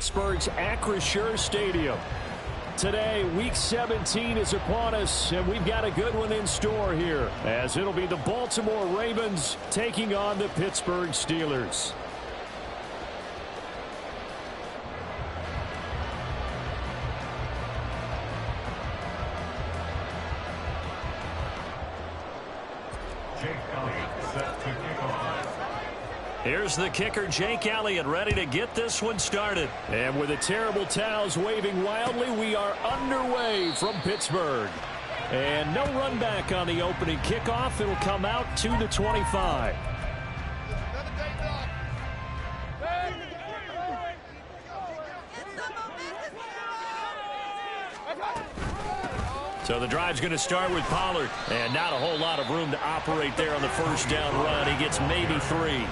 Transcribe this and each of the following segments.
Pittsburgh's Acrisure Stadium. Today, Week 17 is upon us, and we've got a good one in store here, as it'll be the Baltimore Ravens taking on the Pittsburgh Steelers. Here's the kicker, Jake Elliott, ready to get this one started. And with the terrible towels waving wildly, we are underway from Pittsburgh. And no run back on the opening kickoff. It'll come out 2-25. So the drive's going to start with Pollard. And not a whole lot of room to operate there on the first down run. He gets maybe 3.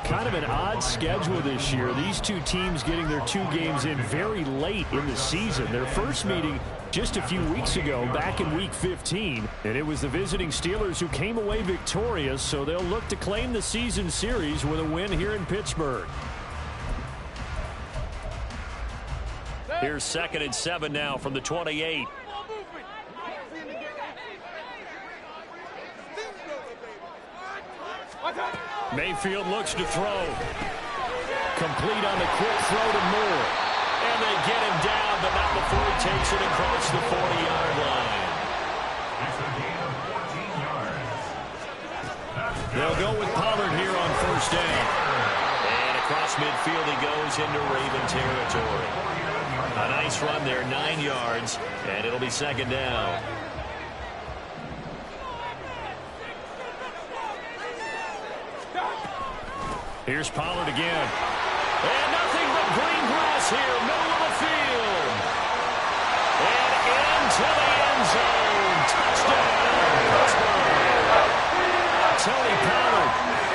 Kind of an odd schedule this year. These two teams getting their 2 games in very late in the season. Their first meeting just a few weeks ago, back in Week 15. And it was the visiting Steelers who came away victorious, so they'll look to claim the season series with a win here in Pittsburgh. Here's 2nd and 7 now from the 28. Mayfield looks to throw. Complete on the quick throw to Moore. And they get him down, but not before he takes it across the 40-yard line. They'll go with Pollard here on first down. And across midfield he goes into Raven territory. A nice run there, 9 yards, and it'll be 2nd down. Here's Pollard again. And nothing but green grass here, middle of the field. And into the end zone. Touchdown, Pittsburgh. Tony Pollard,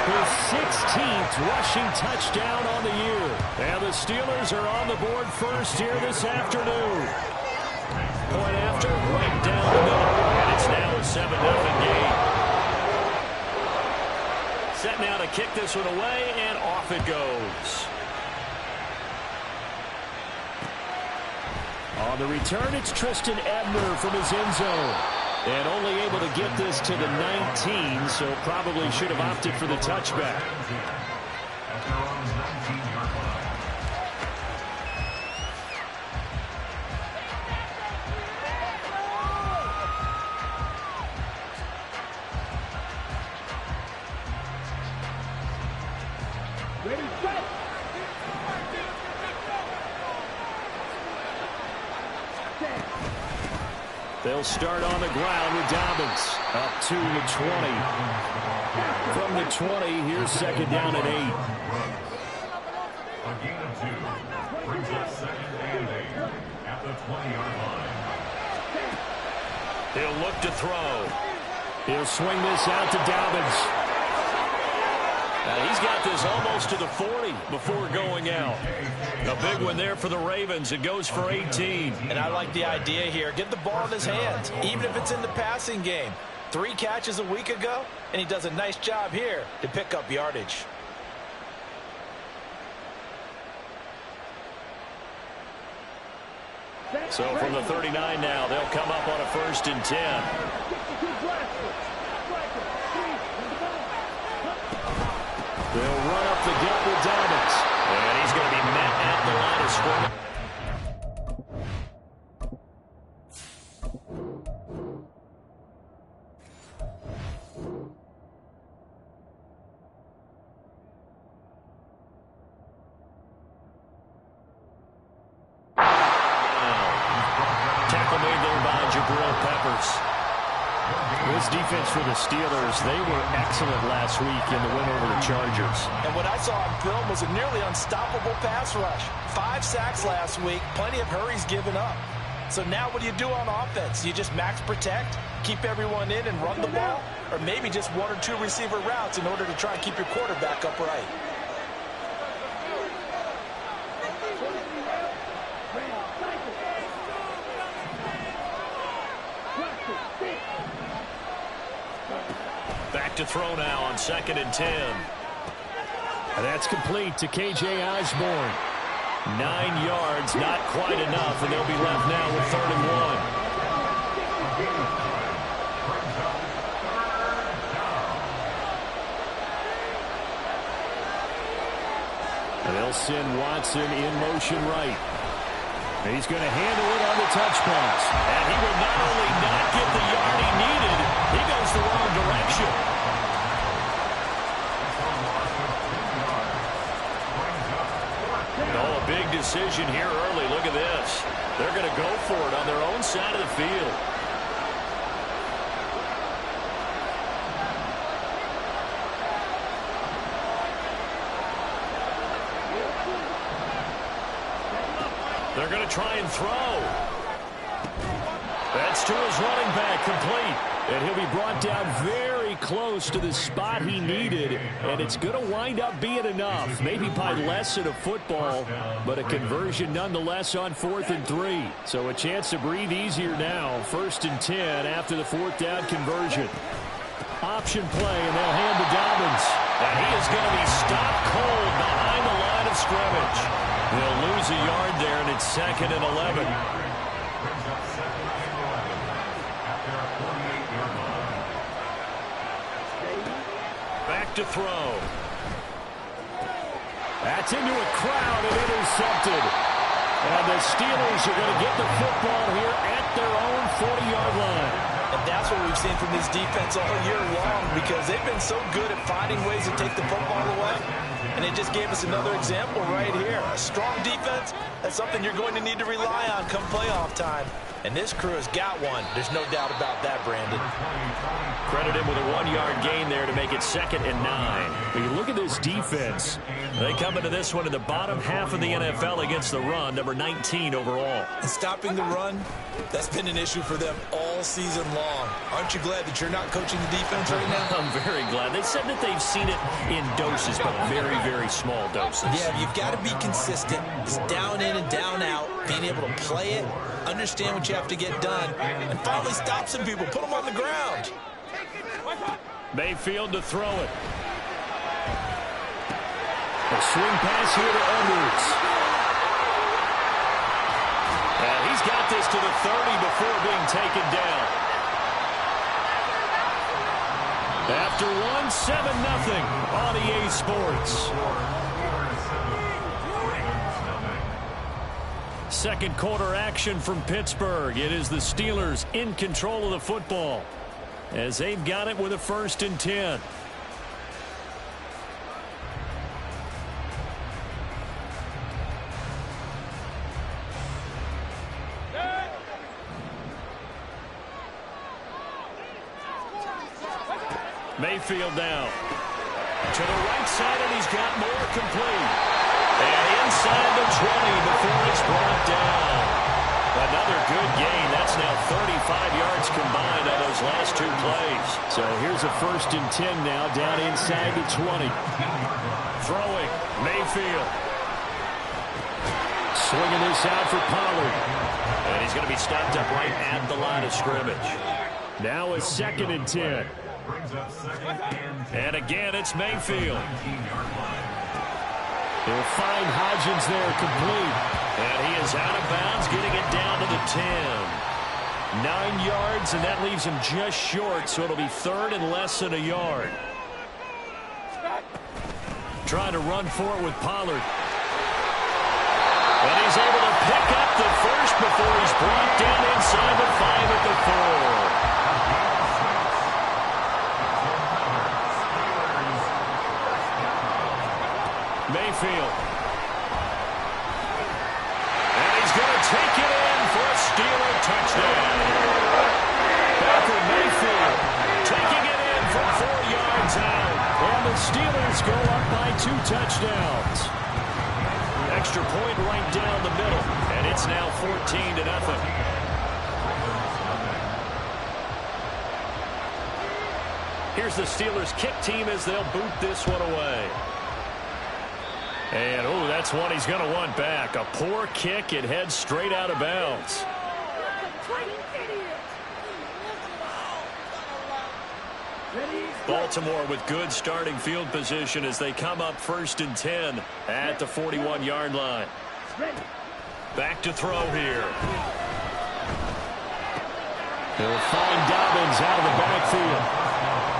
his 16th rushing touchdown on the year. And the Steelers are on the board first here this afternoon. Point after, right down the middle. And it's now a 7-0 game. Set now to kick this one away, and off it goes. On the return, it's Tristan Ebner from his end zone. And only able to get this to the 19, so probably should have opted for the touchback. They'll start on the ground with Dobbins. Up to the 20. From the 20, here's 2nd down and 8. A gain of 2 brings up 2nd and 8 at the 20-yard line. He'll look to throw. He'll swing this out to Dobbins. He's got this almost to the 40 before going out. A big one there for the Ravens. It goes for 18. And I like the idea here. Get the ball in his hands, even if it's in the passing game. 3 catches a week ago, and he does a nice job here to pick up yardage. So from the 39 now, they'll come up on a 1st and 10. They'll run up the gut with Dobbins. And he's going to be met at the line of scrimmage. Tackle made there by Jabril Peppers. This defense for the Steelers, they were excellent last week in the win over the Chargers. And what I saw on film was a nearly unstoppable pass rush. 5 sacks last week, plenty of hurries given up. So now what do you do on offense? You just max protect, keep everyone in and run the ball? Or maybe just 1 or 2 receiver routes in order to try and keep your quarterback upright? Back to throw now on 2nd and 10. And that's complete to K.J. Osborne. 9 yards, not quite enough, and they'll be left now with 3rd and 1. And they'll send Watson in motion right. He's going to handle it on the touch pass. And he will not only not get the yard he needed, he goes the wrong direction. Oh, a big decision here early. Look at this. They're going to go for it on their own side of the field. They're going to try and throw. That's to his running back, complete. And he'll be brought down very close to the spot he needed. And it's going to wind up being enough. Maybe by less than a football, but a conversion nonetheless on 4th and 3. So a chance to breathe easier now. 1st and 10 after the 4th down conversion. Option play, and they'll hand to Dobbins. And he is going to be stopped cold behind the line of scrimmage. They'll lose a yard there, and it's 2nd and 11. Back to throw. That's into a crowd and intercepted. And the Steelers are going to get the football here at their own 40-yard line. And that's what we've seen from this defense all year long, because they've been so good at finding ways to take the football away. And it just gave us another example right here. A strong defense, that's something you're going to need to rely on come playoff time. And this crew has got one. There's no doubt about that, Brandon. Credit him with a 1-yard gain there to make it 2nd and 9. When you look at this defense, they come into this one in the bottom half of the NFL against the run, number 19 overall. And stopping the run, that's been an issue for them all season long. Aren't you glad that you're not coaching the defense right now? I'm very glad. They said that they've seen it in doses, but very, very small doses. Yeah, you've got to be consistent. It's down in and down out, being able to play it, understand what you have to get done, and finally stop some people, put them on the ground. Mayfield to throw it. A swing pass here to Edwards. And he's got this to the 30 before being taken down. After 1-7-0 on EA Sports. Second quarter action from Pittsburgh. It is the Steelers in control of the football as they've got it with a 1st and 10. Mayfield now to the right side, and he's got more complete. And inside the 20 before it's brought down. Another good gain. That's now 35 yards combined on those last 2 plays. So here's a 1st and 10 now, down inside the 20. Throwing, Mayfield. Swinging this out for Pollard. And he's going to be stopped up right at the line of scrimmage. Now a 2nd and 10. And again, it's Mayfield. He'll find Hodgins there, complete. And he is out of bounds, getting it down to the 10. 9 yards, and that leaves him just short, so it'll be 3rd and less than a yard. Trying to run for it with Pollard. And he's able to pick up the first before he's brought down inside the 5 at the 4. Mayfield. And he's going to take it in for a Steeler touchdown. Baker Mayfield taking it in from 4 yards out. And the Steelers go up by 2 touchdowns. Extra point right down the middle. And it's now 14-0. Here's the Steelers kick team as they'll boot this one away. And, oh, that's one he's going to want back. A poor kick. It heads straight out of bounds. Baltimore with good starting field position as they come up 1st and 10 at the 41-yard line. Back to throw here. He'll find Dobbins out of the backfield.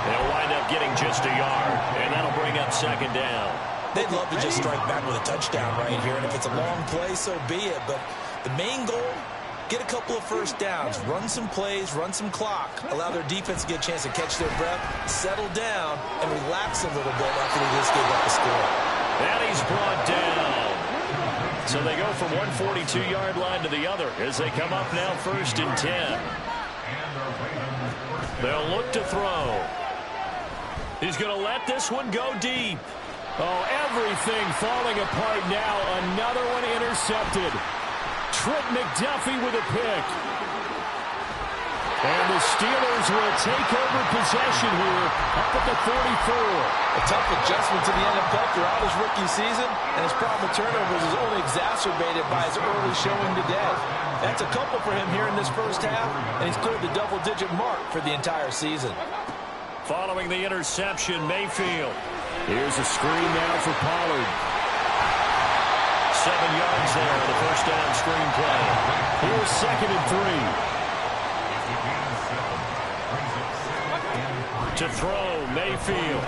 They'll wind up getting just a yard, and that'll bring up second down. They'd love to just strike back with a touchdown right here, and if it's a long play, so be it. But the main goal, get a couple of first downs, run some plays, run some clock, allow their defense to get a chance to catch their breath, settle down, and relax a little bit after they just gave up a score. And he's brought down. So they go from one 42-yard line to the other as they come up now 1st and 10. They'll look to throw. He's going to let this one go deep. Oh, everything falling apart now. Another one intercepted. Trent McDuffie with a pick. And the Steelers will take over possession here up at the 44. A tough adjustment to the NFL throughout his rookie season, and his problem with turnovers is only exacerbated by his early showing today. That's a couple for him here in this first half, and he's cleared the double-digit mark for the entire season. Following the interception, Mayfield. Here's a screen now for Pollard. 7 yards there, the first down screen play. Here's 2nd and 3. To throw, Mayfield.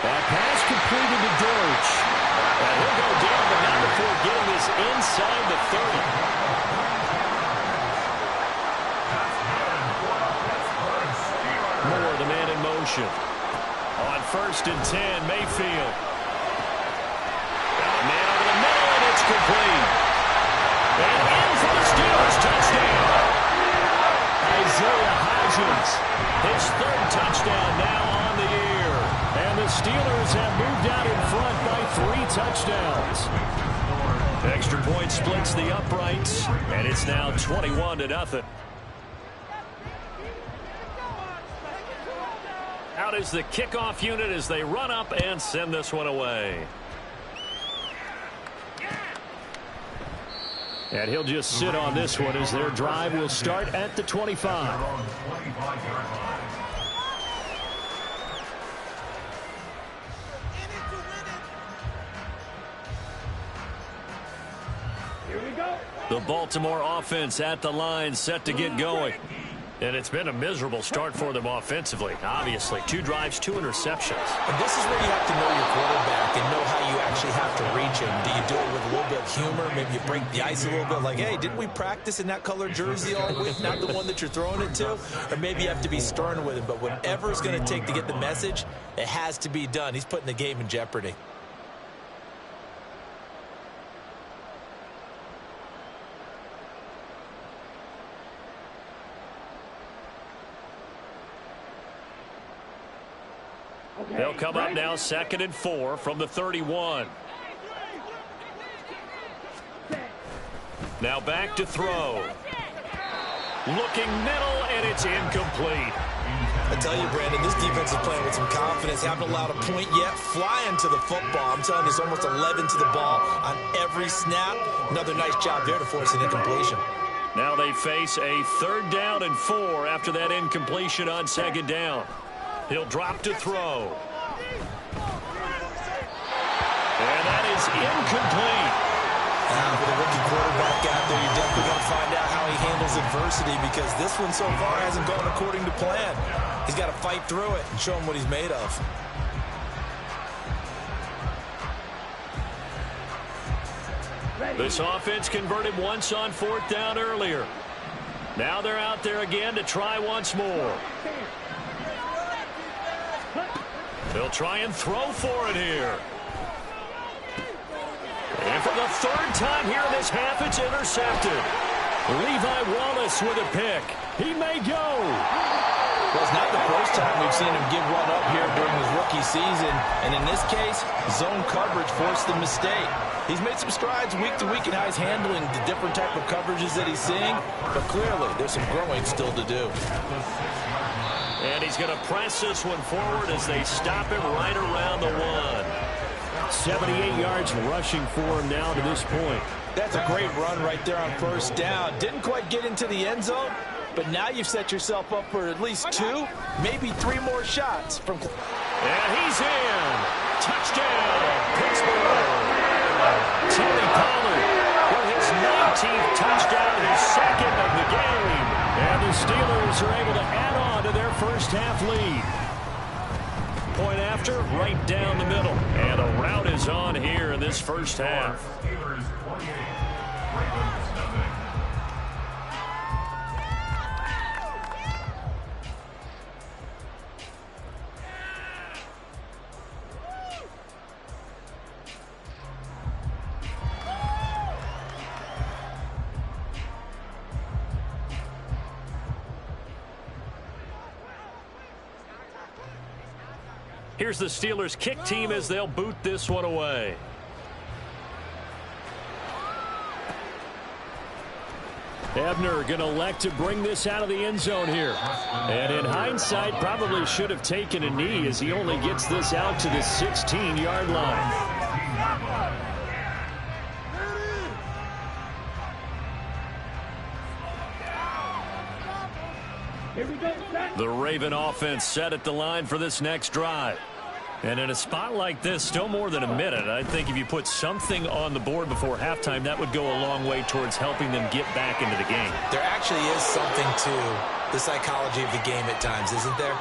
That pass completed to Deutsch. And he'll go down, but not before getting this inside the 30. Moore, the man in motion. On 1st and 10, Mayfield. Got a man over the middle, and it's complete. And in for the Steelers, touchdown. Isaiah Hodgins, his 3rd touchdown now on the year. And the Steelers have moved out in front by 3 touchdowns. Extra point splits the uprights, and it's now 21-0. Out is the kickoff unit as they run up and send this one away. And he'll just sit on this one as their drive will start at the 25. Here we go. The Baltimore offense at the line, set to get going. And it's been a miserable start for them offensively. Obviously, 2 drives, 2 interceptions. And this is where you have to know your quarterback and know how you actually have to reach him. Do you do it with a little bit of humor? Maybe you break the ice a little bit like, hey, didn't we practice in that color jersey all week, not the one that you're throwing it to? Or maybe you have to be stern with him. But whatever it's going to take to get the message, it has to be done. He's putting the game in jeopardy. They'll come up now 2nd and 4 from the 31. Now back to throw. Looking middle, and it's incomplete. I tell you, Brandon, this defense is playing with some confidence. Haven't allowed a point yet. Flying to the football. I'm telling you, it's almost 11 to the ball on every snap. Another nice job there to force an incompletion. Now they face a 3rd down and 4 after that incompletion on 2nd down. He'll drop to throw. And that is incomplete. With a rookie quarterback out there, you're definitely going to find out how he handles adversity because this one so far hasn't gone according to plan. He's got to fight through it and show him what he's made of. This offense converted once on 4th down earlier. Now they're out there again to try once more. They'll try and throw for it here. And for the 3rd time here in this half, it's intercepted. Levi Wallace with a pick. He may go. Well, it's not the first time we've seen him give one up here during his rookie season. And in this case, zone coverage forced the mistake. He's made some strides week to week in how he's handling the different type of coverages that he's seeing. But clearly, there's some growing still to do. And he's going to press this one forward as they stop him right around the 1. 78 yards rushing for him now to this point. That's a great run right there on 1st down. Didn't quite get into the end zone, but now you've set yourself up for at least 2, maybe 3 more shots. And he's in. Touchdown, Pittsburgh. Tony Pollard with his 19th touchdown, his second of the game. And the Steelers are able to add on to their first half lead. Point after, right down the middle. And a rout is on here in this first half. Steelers 28, Ravens nothing. Here's the Steelers kick team as they'll boot this one away. Ebner going to elect to bring this out of the end zone here. And in hindsight, probably should have taken a knee as he only gets this out to the 16-yard line. The Raven offense set at the line for this next drive. And in a spot like this, still more than a minute, I think if you put something on the board before halftime, that would go a long way towards helping them get back into the game. There actually is something to the psychology of the game at times, isn't there?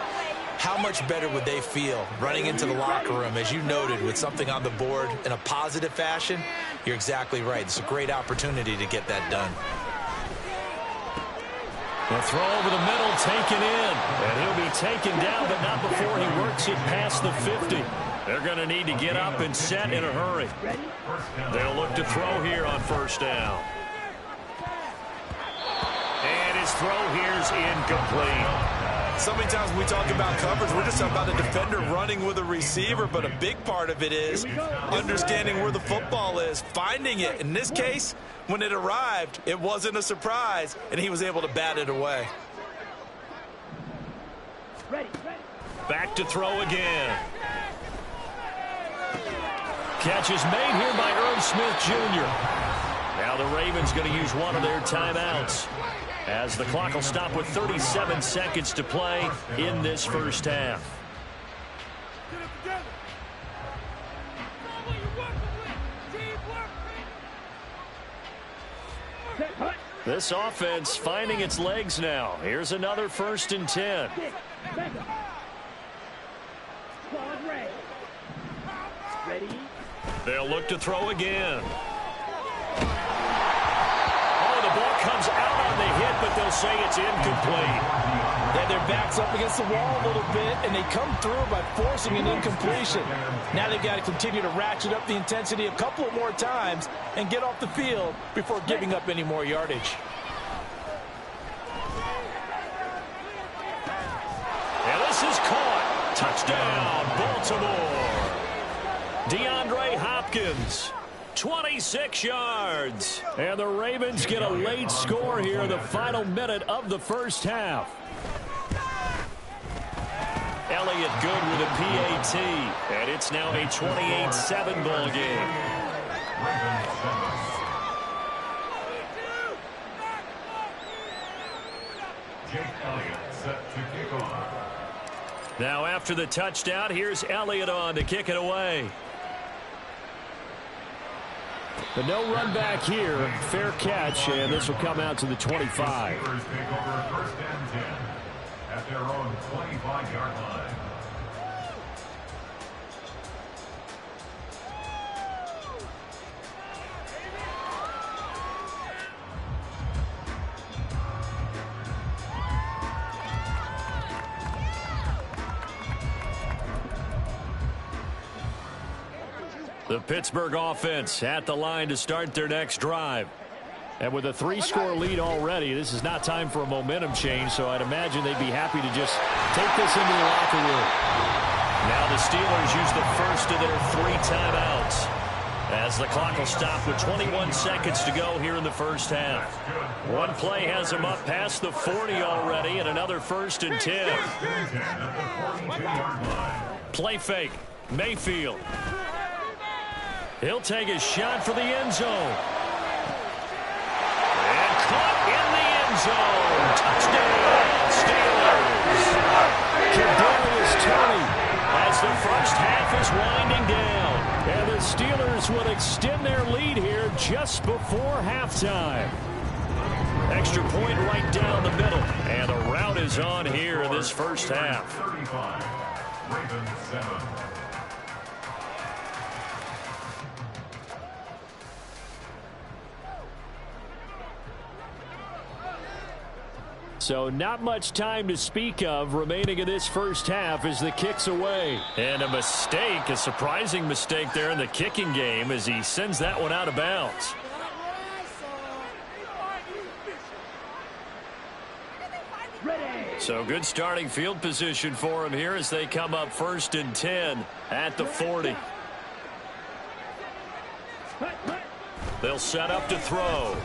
How much better would they feel running into the locker room, as you noted, with something on the board in a positive fashion? You're exactly right. It's a great opportunity to get that done. The throw over the middle, taken in. And he'll be taken down, but not before he works it past the 50. They're going to need to get up and set in a hurry. They'll look to throw here on first down. And his throw here's incomplete. So many times when we talk about coverage, we're just talking about a defender running with a receiver, but a big part of it is understanding where the football is, finding it. In this case, when it arrived, it wasn't a surprise, and he was able to bat it away. Back to throw again. Catch is made here by Irv Smith Jr. Now the Ravens going to use one of their timeouts, as the clock will stop with 37 seconds to play in this first half. This offense finding its legs now. Here's another 1st and 10. They'll look to throw again. The ball comes out on the hit, but they'll say it's incomplete. Yeah, their back's up against the wall a little bit, and they come through by forcing an incompletion. Now they've got to continue to ratchet up the intensity a couple more times and get off the field before giving up any more yardage. And this is caught. Touchdown, Baltimore. DeAndre Hopkins. 26 yards. And the Ravens get a late score here in the final minute of the first half. Elliott good with a PAT. And it's now a 28-7 ball game. Jake Elliott set to kick off. Now after the touchdown, here's Elliott on to kick it away. But no run back here. Fair catch, and this will come out to the 25. Steelers take over 1st and 10 at their own 25-yard line. The Pittsburgh offense at the line to start their next drive. And with a 3-score lead already, this is not time for a momentum change, so I'd imagine they'd be happy to just take this into the locker room. Now the Steelers use the first of their 3 timeouts, as the clock will stop with 21 seconds to go here in the first half. One play has them up past the 40 already, and another 1st and 10. Play fake. Mayfield. He'll take a shot for the end zone. And caught in the end zone. Touchdown, Steelers. Kadarius Toney has as the first half is winding down. And the Steelers will extend their lead here just before halftime. Extra point right down the middle. And a rout is on here in this first half. 35. Ravens 7. So not much time to speak of remaining in this first half as the kick's away. And a surprising mistake there in the kicking game as he sends that one out of bounds. So good starting field position for him here as they come up 1st and 10 at the 40. They'll set up to throw.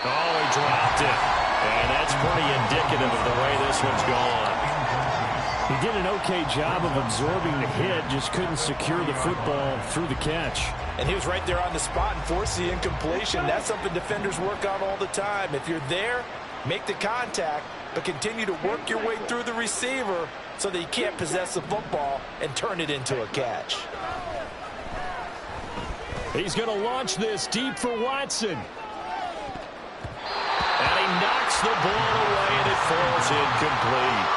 Oh, he dropped it. And that's pretty indicative of the way this one's gone. He did an okay job of absorbing the hit, just couldn't secure the football through the catch. And he was right there on the spot and forced the incompletion. That's something defenders work on all the time. If you're there, make the contact, but continue to work your way through the receiver so that you can't possess the football and turn it into a catch. He's going to launch this deep for Watson. And he knocks the ball away, and it falls incomplete.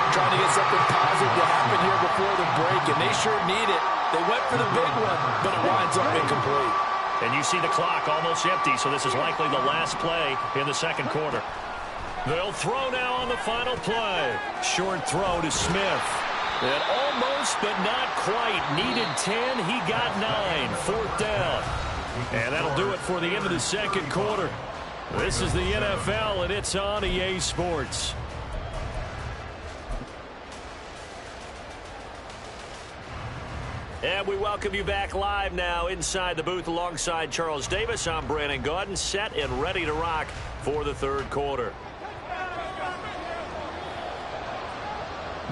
Trying to get something positive to happen here before the break, and they sure need it. They went for the big one, but it winds up incomplete. And you see the clock almost empty, so this is likely the last play in the second quarter. They'll throw now on the final play. Short throw to Smith. And almost, but not quite. Needed 10. He got 9. 4th down. And that'll do it for the end of the second quarter. This is the NFL, and it's on EA Sports. And we welcome you back live now inside the booth alongside Charles Davis. I'm Brandon Gaudin, set and ready to rock for the third quarter.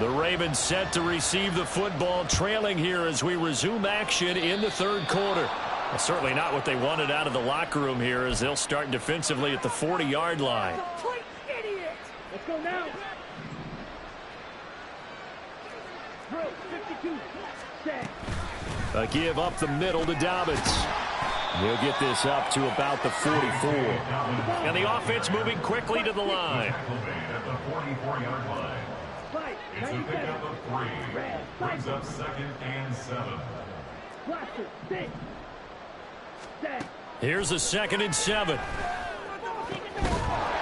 The Ravens set to receive the football, trailing here as we resume action in the third quarter. Well, certainly not what they wanted out of the locker room here as they'll start defensively at the 40-yard line. Idiot! Let's go now. Throw, 52. Set. A give up the middle to Dobbins. He'll get this up to about the 44. And the offense moving quickly to the line. At the 44-yard line. It's a pickup of 3. Brings up 2nd and 7. Blaster, six. Set. Here's a 2nd and 7.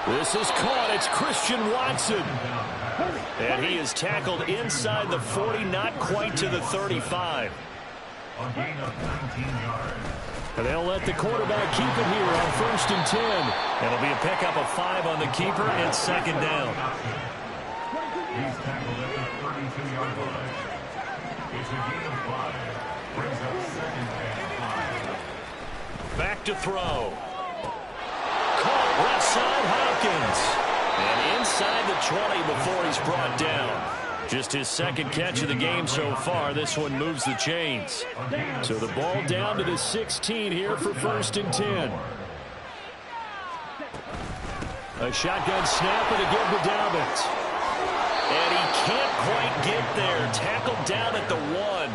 This is caught. It's Christian Watson. And he is tackled inside the 40, not quite to the 35. A gain of 19 yards. And they'll let the quarterback keep it here on 1st and 10. It'll be a pickup of 5 on the keeper and 2nd down. He's tackled at the 32-yard line. It's a gain of 5. Brings up 2nd and 5. Back to throw. Caught left side Hopkins. And inside the 20 before he's brought down. Just his 2nd catch of the game so far. This one moves the chains. So the ball down to the 16 here for 1st and 10. A shotgun snap and a give to Dobbins. And he can't quite get there. Tackled down at the 1.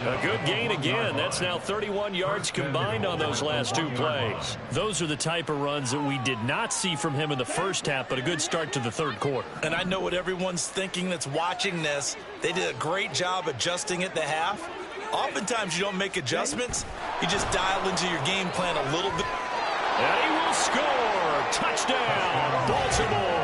A good gain again. That's now 31 yards combined on those last 2 plays. Those are the type of runs that we did not see from him in the first half, but a good start to the third quarter. And I know what everyone's thinking that's watching this. They did a great job adjusting at the half. Oftentimes you don't make adjustments. You just dial into your game plan a little bit. And he will score. Touchdown, Baltimore.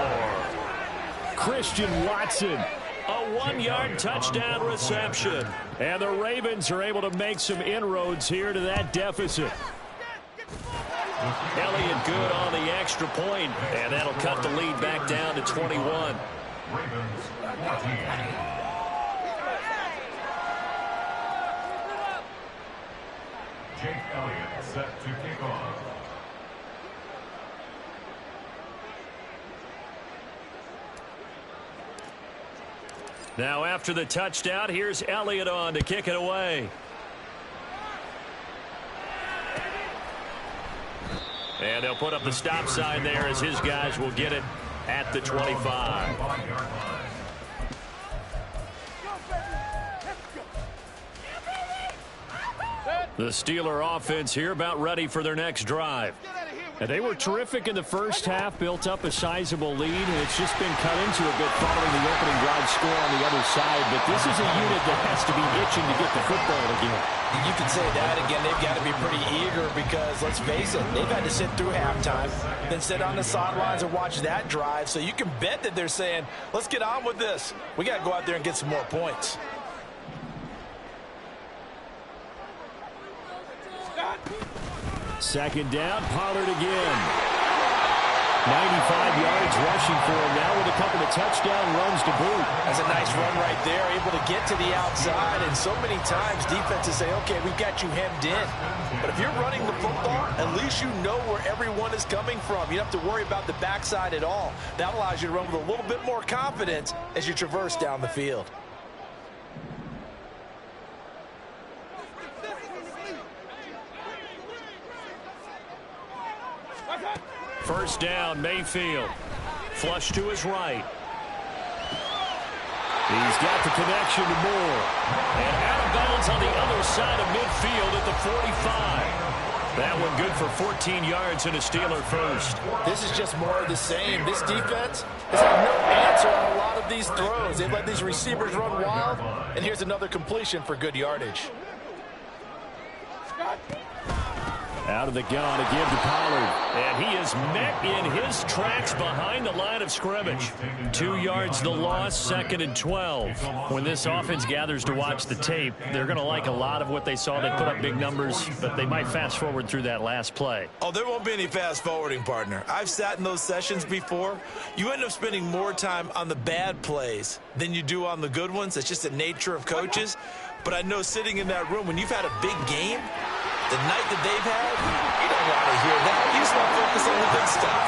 Christian Watson. A 1-yard touchdown reception. And the Ravens are able to make some inroads here to that deficit. Elliott good on the extra point, and that'll cut the lead back down to 21. Ravens 14. Jake Elliott set to kick off. Now after the touchdown, here's Elliott on to kick it away. And they'll put up the stop sign there as his guys will get it at the 25. The Steeler offense here about ready for their next drive. And they were terrific in the first half, built up a sizable lead, and it's just been cut into a bit following the opening drive score on the other side. But this is a unit that has to be itching to get the football again. You can say that again. They've got to be pretty eager because, let's face it, they've had to sit through halftime, then sit on the sidelines and watch that drive. So you can bet that they're saying, let's get on with this. We got to go out there and get some more points. Second down, Pollard again. 95 yards rushing for him now with a couple of touchdown runs to boot. That's a nice run right there, able to get to the outside. And so many times defenses say, okay, we've got you hemmed in. But if you're running the football, at least you know where everyone is coming from. You don't have to worry about the backside at all. That allows you to run with a little bit more confidence as you traverse down the field. First down, Mayfield. Flush to his right. He's got the connection to Moore. And out of bounds on the other side of midfield at the 45. That one good for 14 yards and a Steeler first. This is just more of the same. This defense has had no answer on a lot of these throws. They've let these receivers run wild. And here's another completion for good yardage. Out of the gun, a give to Pollard. And he is met in his tracks behind the line of scrimmage. 2 yards the loss, 2nd and 12. When this offense gathers to watch the tape, they're going to like a lot of what they saw. They put up big numbers, but they might fast forward through that last play. Oh, there won't be any fast forwarding, partner. I've sat in those sessions before. You end up spending more time on the bad plays than you do on the good ones. It's just the nature of coaches. But I know sitting in that room, when you've had a big game, the night that they've had, you don't want to hear that. You just want to focus on the good stuff.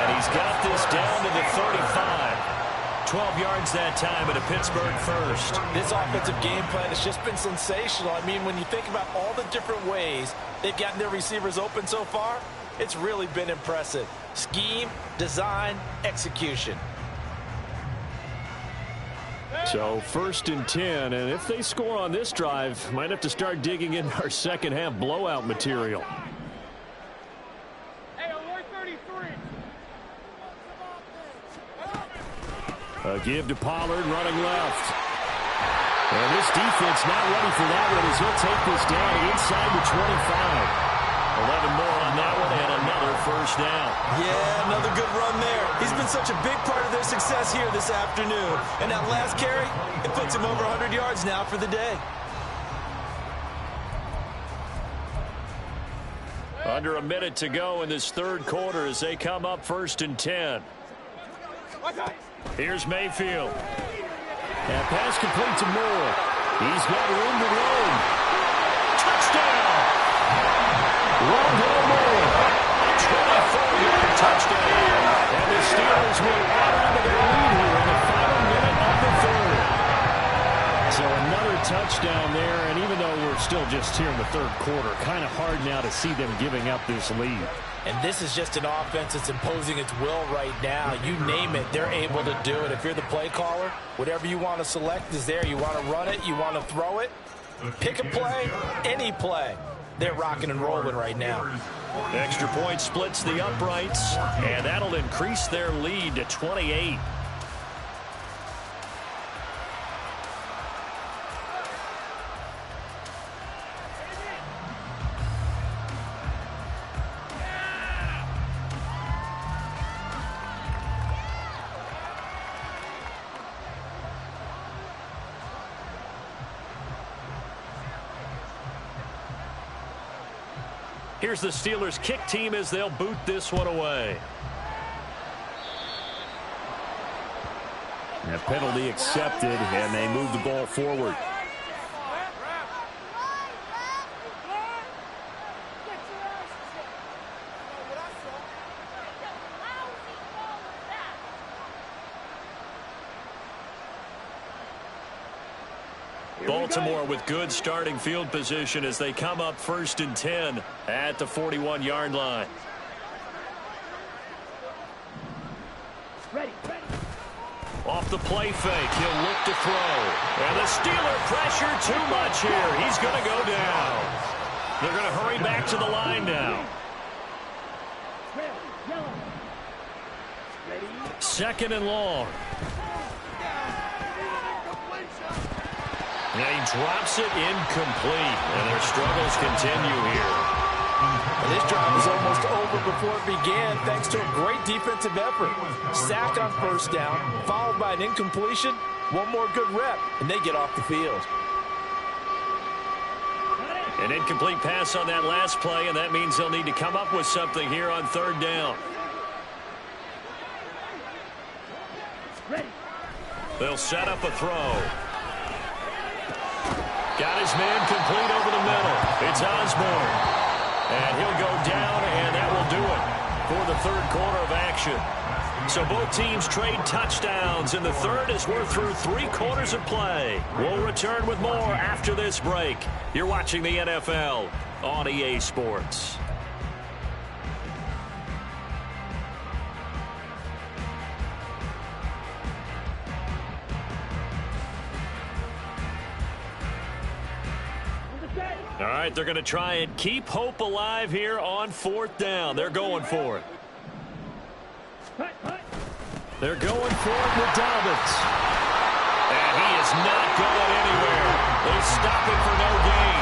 And he's got this down to the 35. 12 yards that time at a Pittsburgh first. This offensive game plan has just been sensational. I mean, when you think about all the different ways they've gotten their receivers open so far, it's really been impressive. Scheme, design, execution. So 1st and 10, and if they score on this drive, might have to start digging in our second half blowout material. Hey, alert 33. A give to Pollard, running left. And this defense not ready for that one as he'll take this down inside the 25. 11 more on that one and another first down. Yeah, another good run there. He's been such a big part of their success here this afternoon. And that last carry, it puts him over 100 yards now for the day. Under a minute to go in this third quarter as they come up 1st and 10. Here's Mayfield. That pass complete to Moore. He's got room to roam. Touchdown! Rondell Moore. 24-yard touchdown. And the Steelers will add on to their lead here in the final minute of the third. So another touchdown there, and even though we're still just here in the third quarter, kind of hard now to see them giving up this lead. And this is just an offense that's imposing its will right now. You name it, they're able to do it. If you're the play caller, whatever you want to select is there. You want to run it, you want to throw it, pick a play, any play. They're rocking and rolling right now. Extra point splits the uprights, and that'll increase their lead to 28. Here's the Steelers kick team as they'll boot this one away. That penalty accepted, and they move the ball forward. Baltimore with good starting field position as they come up 1st and 10 at the 41-yard line. Ready. Off the play fake, he'll look to throw. And the Steeler pressure too much here. He's going to go down. They're going to hurry back to the line now. Red, yellow. Ready? Second and long. And he drops it incomplete. And their struggles continue here. And this drive was almost over before it began thanks to a great defensive effort. Sack on first down, followed by an incompletion. One more good rep, and they get off the field. An incomplete pass on that last play, and that means they'll need to come up with something here on third down. Ready. They'll set up a throw. Got his man complete over the middle. It's Osborne. And he'll go down, and that will do it for the third quarter of action. So both teams trade touchdowns in the third as we're through 3 quarters of play. We'll return with more after this break. You're watching the NFL on EA Sports. All right, they're going to try and keep hope alive here on fourth down. They're going for it. They're going for it with Dobbins. And he is not going anywhere. They stop him for no gain.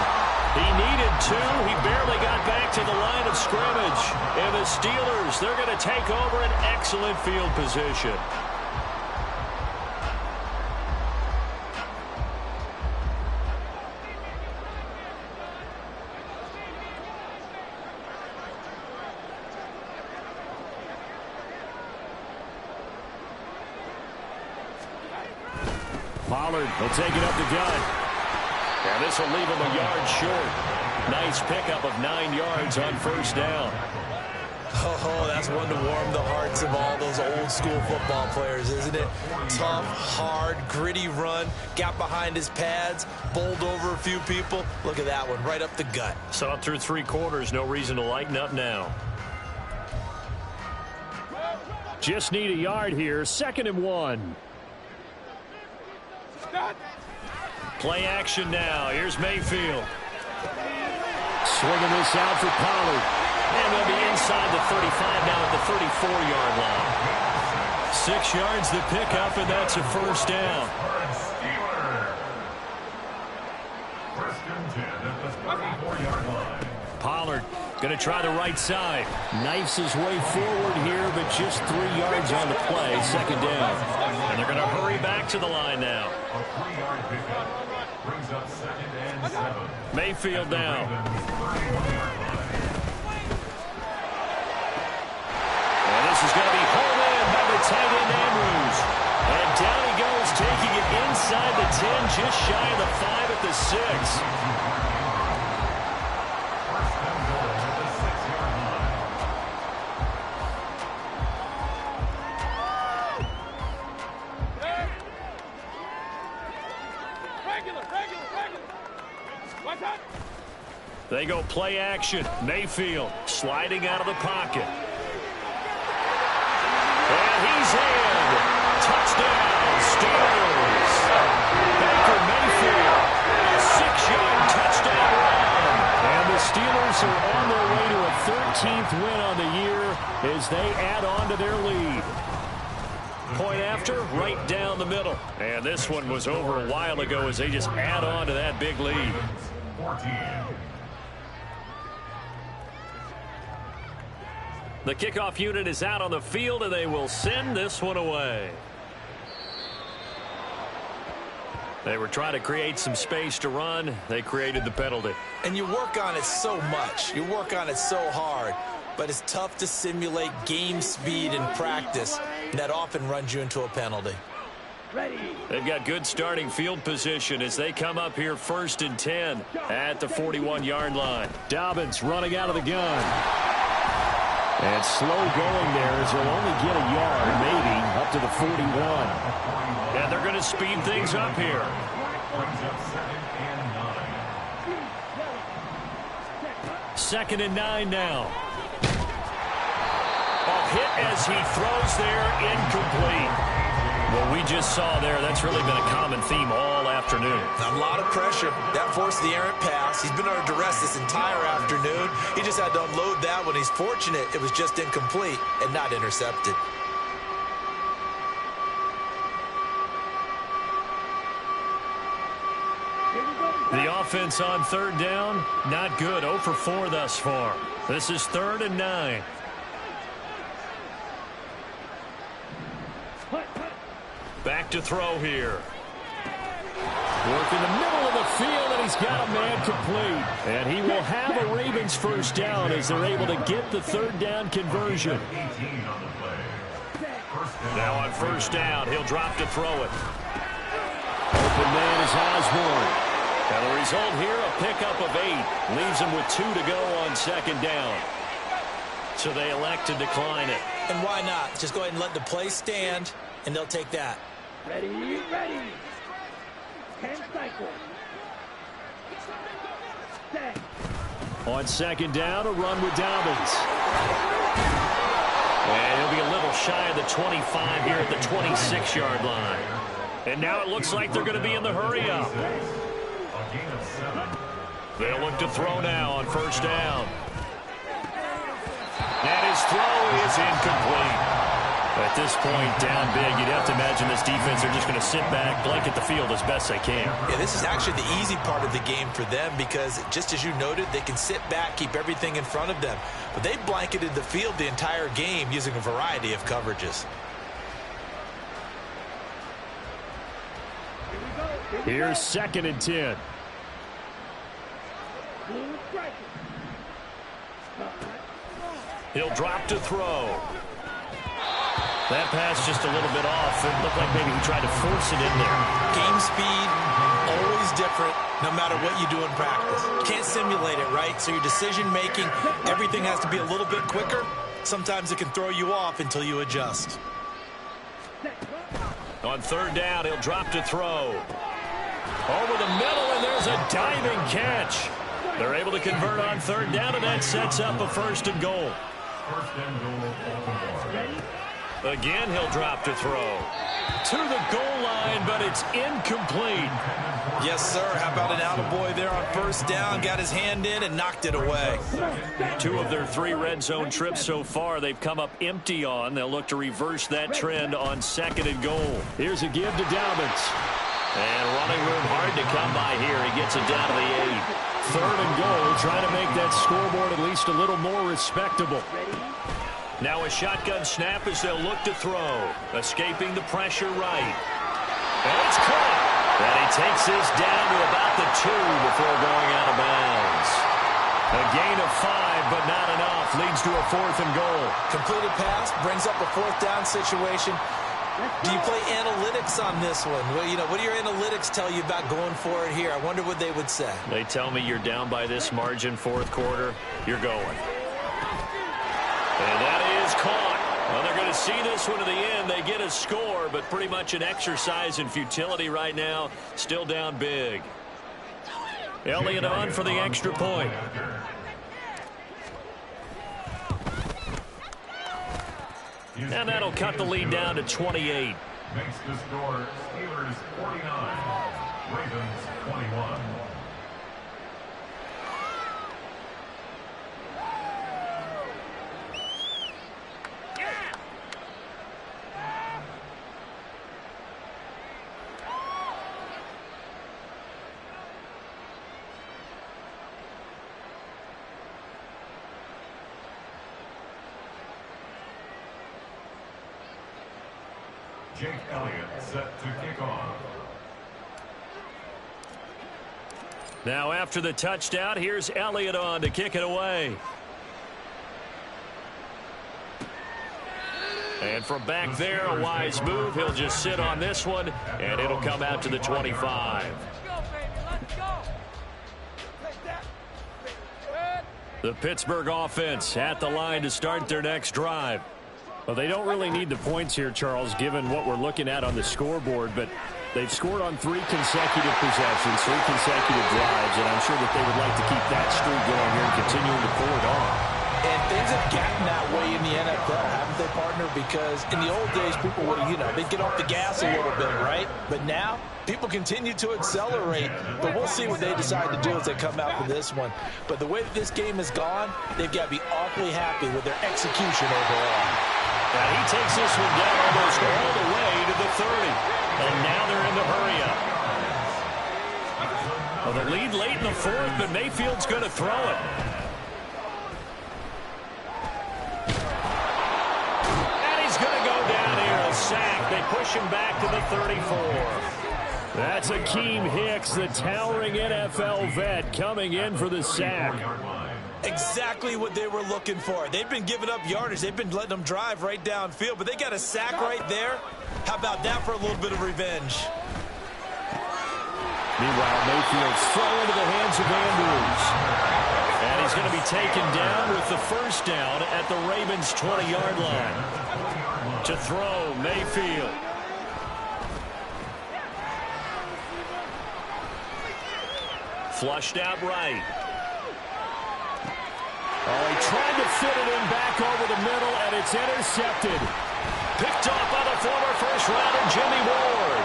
He needed 2. He barely got back to the line of scrimmage. And the Steelers, they're going to take over an excellent field position. Pollard will take it up the gut. And this will leave him a yard short. Nice pickup of 9 yards on first down. Oh, that's one to warm the hearts of all those old school football players, isn't it? Tough, hard, gritty run. Got behind his pads, bowled over a few people. Look at that one, right up the gut. Saw it through 3 quarters. No reason to lighten up now. Just need a yard here. 2nd and 1. Play action now. Here's Mayfield. Swinging this out for Pollard. And they'll be inside the 35 now at the 34-yard line. 6 yards the pickup, and that's a first down. First and 10 at the 34-yard line. Pollard going to try the right side. Knifes his way forward here, but just 3 yards on the play. 2nd down. And they're going to hurry back to the line now. A 3-yard pickup brings up 2nd and 7. Mayfield now. And this is going to be hauled in by the tight end Andrews. And down he goes, taking it inside the 10, just shy of the 5 at the 6. They go play action. Mayfield sliding out of the pocket. And he's in. Touchdown, Steelers. Baker Mayfield, 6-yard touchdown run. And the Steelers are on their way to a 13th win on the year as they add on to their lead. Point after, right down the middle. And this one was over a while ago as they just add on to that big lead. 14. The kickoff unit is out on the field, and they will send this one away. They were trying to create some space to run. They created the penalty. And you work on it so much. You work on it so hard. But it's tough to simulate game speed in practice. And that often runs you into a penalty. Ready. They've got good starting field position as they come up here 1st and 10 at the 41-yard line. Dobbins running out of the gun. And slow going there as he'll only get a yard, maybe, up to the 41. And they're going to speed things up here. Brings up 2nd and 9. 2nd and 9 now. A hit as he throws there, incomplete. Well, we just saw there, that's really been a common theme all afternoon. A lot of pressure. That forced the errant pass. He's been under duress this entire afternoon. He just had to unload that one. He's fortunate it was just incomplete and not intercepted. The offense on third down, not good. 0 for 4 thus far. This is 3rd and 9. Back to throw here. Work in the middle of the field, and he's got a man complete. And he will have a Ravens first down as they're able to get the third down conversion. Now on first down, he'll drop to throw it. Open man is Osborne. And the result here, a pickup of 8. Leaves him with 2 to go on second down. So they elect to decline it. And why not? Just go ahead and let the play stand, and they'll take that. Ready, ready. 10 cycles. Set. On second down, a run with Dobbins. And he'll be a little shy of the 25 here at the 26-yard line. And now it looks like they're going to be in the hurry-up. They'll look to throw now on first down. And his throw is incomplete. At this point, down big, you'd have to imagine this defense are just going to sit back, blanket the field as best they can. Yeah, this is actually the easy part of the game for them because, just as you noted, they can sit back, keep everything in front of them. But they blanketed the field the entire game using a variety of coverages. Here's 2nd and 10. He'll drop to throw. That pass just a little bit off. It looked like maybe he tried to force it in there. Game speed, always different, no matter what you do in practice. Can't simulate it, right? So your decision-making, everything has to be a little bit quicker. Sometimes it can throw you off until you adjust. On third down, he'll drop to throw. Over the middle, and there's a diving catch. They're able to convert on third down, and that sets up a 1st and goal. Again, he'll drop to throw. To the goal line, but it's incomplete. Yes, sir. How about an attaboy there on first down? Got his hand in and knocked it away. 2 of their 3 red zone trips so far they've come up empty on. They'll look to reverse that trend on 2nd and goal. Here's a give to Dobbins. And running room hard to come by here. He gets it down to the 8. 3rd and goal, trying to make that scoreboard at least a little more respectable. Now a shotgun snap as they'll look to throw. Escaping the pressure right. And it's caught. And he takes this down to about the 2 before going out of bounds. A gain of 5, but not enough. Leads to a 4th and goal. Completed pass, brings up a 4th down situation. Do you play analytics on this one? Well, you know, what do your analytics tell you about going for it here? I wonder what they would say. They tell me you're down by this margin 4th quarter, you're going. And that is caught. Well, they're going to see this one to the end. They get a score, but pretty much an exercise in futility right now. Still down big. Elliott on for the extra point. And that'll cut the lead down to 28. Makes the score Steelers 49, Ravens 21. Jake Elliott set to kick off. Now after the touchdown, here's Elliott on to kick it away. And from back there, a wise move. He'll just sit on this one, and it'll come out to the 25. The Pittsburgh offense at the line to start their next drive. Well, they don't really need the points here, Charles, given what we're looking at on the scoreboard, but they've scored on 3 consecutive possessions, 3 consecutive drives, and I'm sure that they would like to keep that streak going here and continuing to pull it on. And things have gotten that way in the NFL, haven't they, partner? Because in the old days, people would, they'd get off the gas a little bit, right? But now, people continue to accelerate. But we'll see what they decide to do as they come out for this one. But the way that this game has gone, they've got to be awfully happy with their execution overall. And he takes this one down almost all the way to the 30. And now they're in the hurry-up. Well, the lead late in the fourth, but Mayfield's going to throw it. Sack. They push him back to the 34. That's Akeem Hicks, the towering NFL vet, coming in for the sack. Exactly what they were looking for. They've been giving up yardage. They've been letting them drive right downfield, but they got a sack right there. How about that for a little bit of revenge? Meanwhile, Mayfield's throw into the hands of Andrews. And he's going to be taken down with the first down at the Ravens' 20-yard line. To throw, Mayfield. Flushed out right. Oh, he tried to fit it in back over the middle, and it's intercepted. Picked off by the former first-rounder Jimmy Ward.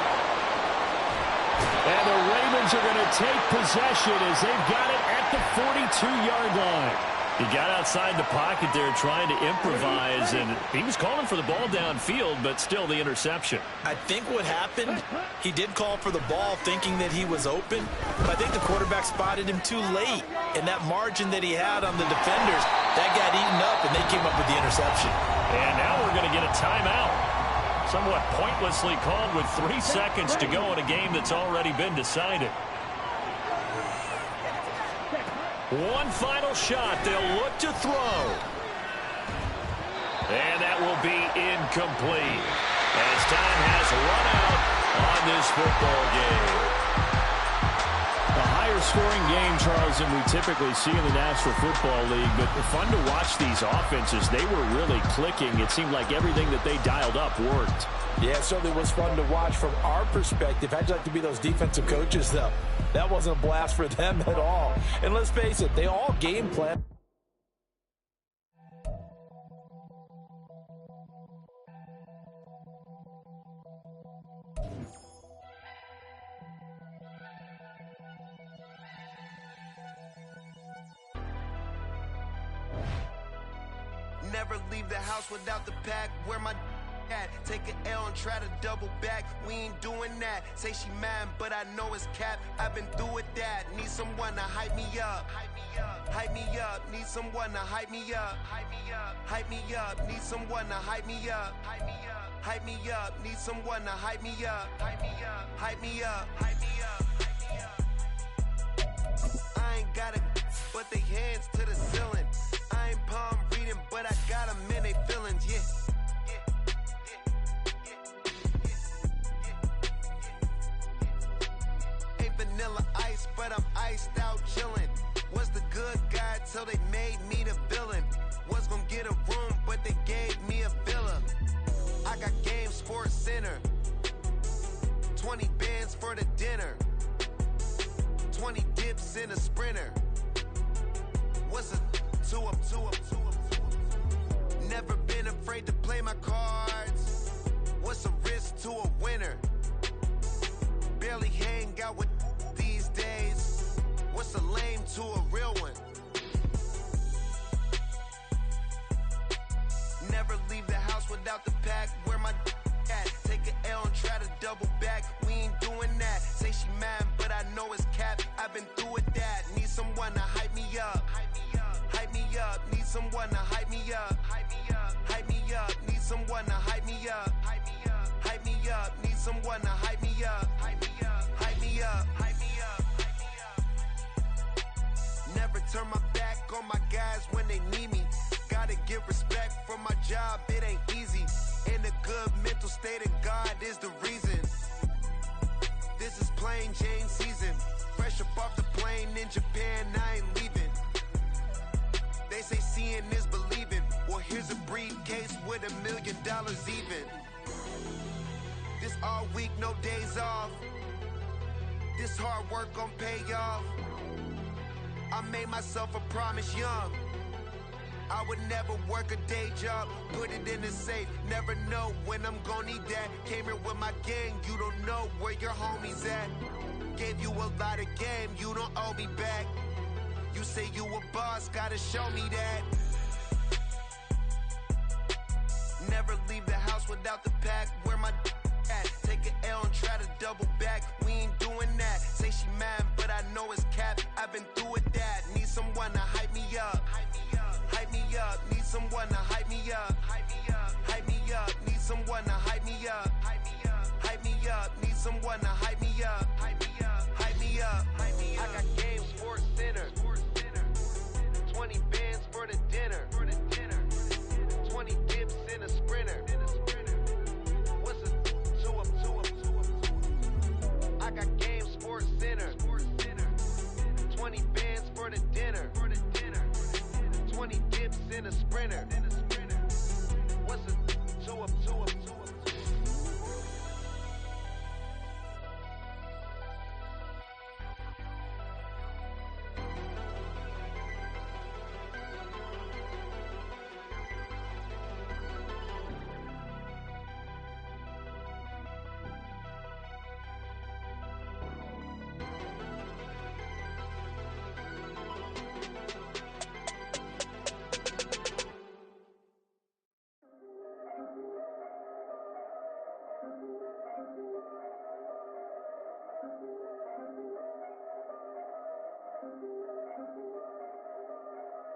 And the Ravens are going to take possession as they've got it at the 42-yard line. He got outside the pocket there trying to improvise, and he was calling for the ball downfield, but still the interception. I think what happened, he did call for the ball thinking that he was open, but I think the quarterback spotted him too late, and that margin that he had on the defenders, that got eaten up, and they came up with the interception. And now we're going to get a timeout. Somewhat pointlessly called with 3 seconds to go in a game that's already been decided. One final shot. They'll look to throw. And that will be incomplete as time has run out on this football game. A higher scoring game, Charles, than we typically see in the National Football League, but fun to watch these offenses. They were really clicking. It seemed like everything that they dialed up worked. Yeah, it certainly was fun to watch from our perspective. How'd you like to be those defensive coaches, though? That wasn't a blast for them at all. And let's face it, they all game plan. Never leave the house without the pack. Where my at? Take an L and try to double back. We ain't doing that. Say she mad, but I know it's cap. I've been through with that. Need someone to hype me up. Hype me up. Need someone to hype me up. Hype me up. Need someone to hype me up. Hype me up. Need someone to hype me up. Hype me up. I ain't got it, but they hands to the ceiling. I ain't palm reading, but I got them in they feelings, yeah. Ain't vanilla ice, but I'm iced out chillin'. Was the good guy till they made me the villain. Was gonna get a room, but they gave me a villa. I got game Sports Center. 20 bands for the dinner. 20 dips in a sprinter. What's a two up? Never been afraid to play my cards. What's a risk to a winner? Barely hang out with these days. What's a lame to a real one? Never leave the house without the pack. Where my at? Take an L and try to double back. We ain't doing that. Say she mad, but I know it's cap. I've been through with that. Need someone to hype me up. Hype me up. Need someone to hype me up. Hype me up. Need someone to hype me up. Hype me up. Need someone to hype me up. Hype me up. Never turn my back on my guys when they need me. Gotta give respect for my job, it ain't easy. In a good mental state of God is the reason. This is plain Jane season. Fresh up off the plane in Japan, I ain't leaving. They say seeing is believing. Well, here's a briefcase with $1 million even. This all week, no days off. This hard work gon' pay off. I made myself a promise young. I would never work a day job, put it in the safe. Never know when I'm gonna need that. Came here with my gang, you don't know where your homies at. Gave you a lot of game, you don't owe me back. You say you a boss, gotta show me that. Never leave the house without the pack. Where my at? Take an L and try to double back. We ain't doing that. Say she mad, but I know it's cap. I've been through with that. Need someone to hype me up. Hype me up. Need someone to hype me up. Hype me up. Need someone to hype me up. Hype me up. Need someone to hype me up. Hype me up. I got game, Sports Center. 20 bands for the dinner. 20 dips in a sprinter. What's a 2 up? I got game, Sports Center. 20 bands for the dinner. 20 dips in a sprinter. What's a 2 up?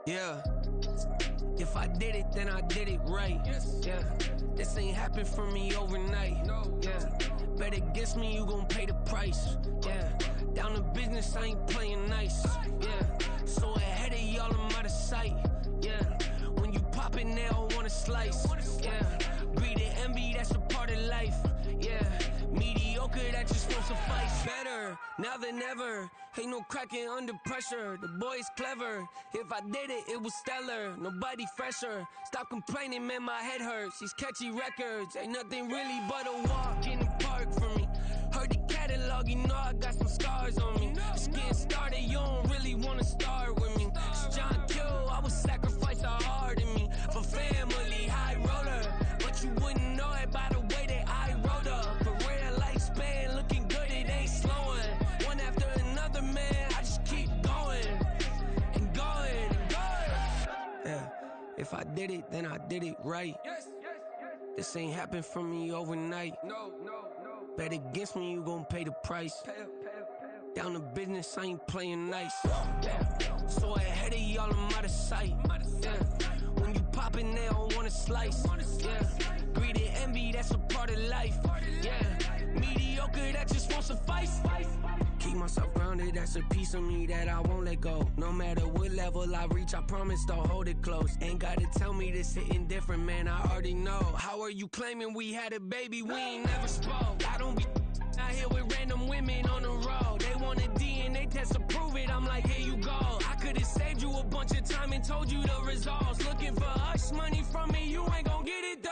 Yeah, if I did it, then I did it right. Yeah, this ain't happened for me overnight. Yeah, bet against me, you gon' pay the price. Yeah, down to business, I ain't playing nice. Yeah, so ahead of y'all, I'm out of sight. Yeah, when you poppin', they all wanna slice. Yeah, greed and envy, that's a part of life. Yeah, mediocre, that just won't suffice. Better now than ever. Ain't no cracking under pressure. The boy's clever. If I did it, it was stellar. Nobody fresher. Stop complaining, man, my head hurts. These catchy records ain't nothing really but a walk in the park for me. Heard the catalog, you know I got some scars on me. Just getting started, you don't really wanna start with me. It's John Q, I would sacrifice a heart in me for family, high roller. But you wouldn't know it by the way that I wrote up. Career lifespan looking good, it ain't slowing. One after another, man, I just keep going and going and going. Yeah, if I did it, then I did it right. This ain't happened for me overnight. No. Bet against me, you gon' pay the price. Down to business, I ain't playing nice. Yeah, so ahead of y'all, I'm out of sight. Yeah, when you poppin', they don't wanna slice. Yeah, greed and envy, that's a part of life. Yeah, mediocre, that just won't suffice. Keep myself grounded, that's a piece of me that I won't let go. No matter what level I reach, I promise to hold it close. Ain't gotta tell me this hitting different, man, I already know. How are you claiming we had a baby, we ain't never spoke? I don't be out here with random women on the road. They want a DNA test to prove it, I'm like, here you go. I could've saved you a bunch of time and told you the results. Looking for hush money from me, you ain't gon' get it though.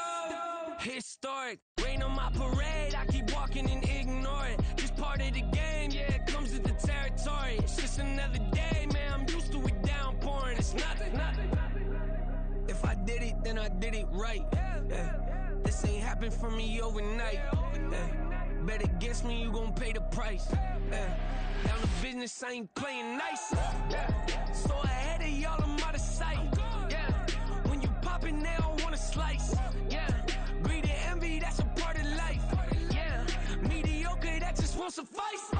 Historic, rain on my parade, I keep walking and ignore it. Just part of the game, yeah, it comes with the territory. It's just another day, man, I'm used to it downpouring. It's nothing. If I did it, then I did it right. Yeah. This ain't happened for me overnight. Yeah. Bet against me, you gon' pay the price. Yeah. Down to business, I ain't playing nice. Yeah. So ahead of y'all, I'm out of sight. Yeah. When you poppin', they don't wanna slice. Yeah. Greed and envy, that's a part of life. Yeah. Mediocre, that just won't suffice.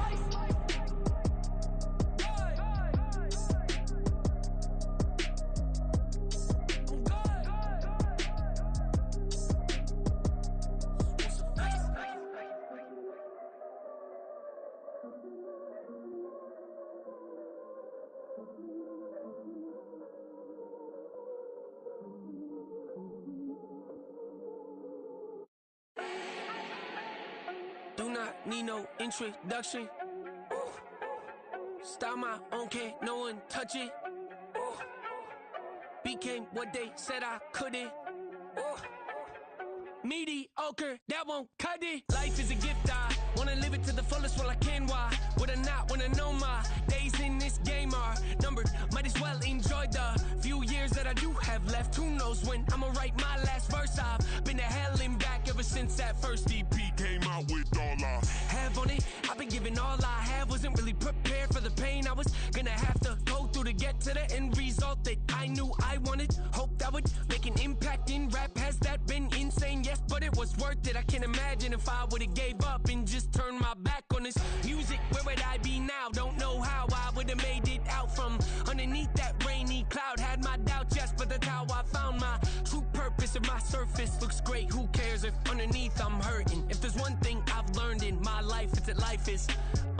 Do not need no introduction. Start my own, can't no one touch it. Became what they said I couldn't. Mediocre, that won't cut it. Life is a gift, I wanna live it to the fullest while I can. Why would I not wanna know my days in this game are numbered? Might as well enjoy the few years that I do have left. Who knows when I'ma write my last verse. I've been to hell and back ever since that first EP came out with all I have on it. I've been giving all I have. Wasn't really prepared for the pain I was gonna have to go through to get to the end result that I knew I wanted. Hoped I would make an impact in rap. Has that been insane? Yes, but it was worth it. I can't imagine if I would've gave up and just turned my back on this music. Where would I be now? Don't know how I would've made it out from underneath that rainy cloud. Had my doubts, yes, but that's how I found my true purpose. If my surface looks great, who cares if underneath I'm hurting? If there's one thing I've learned in my life, it's that life is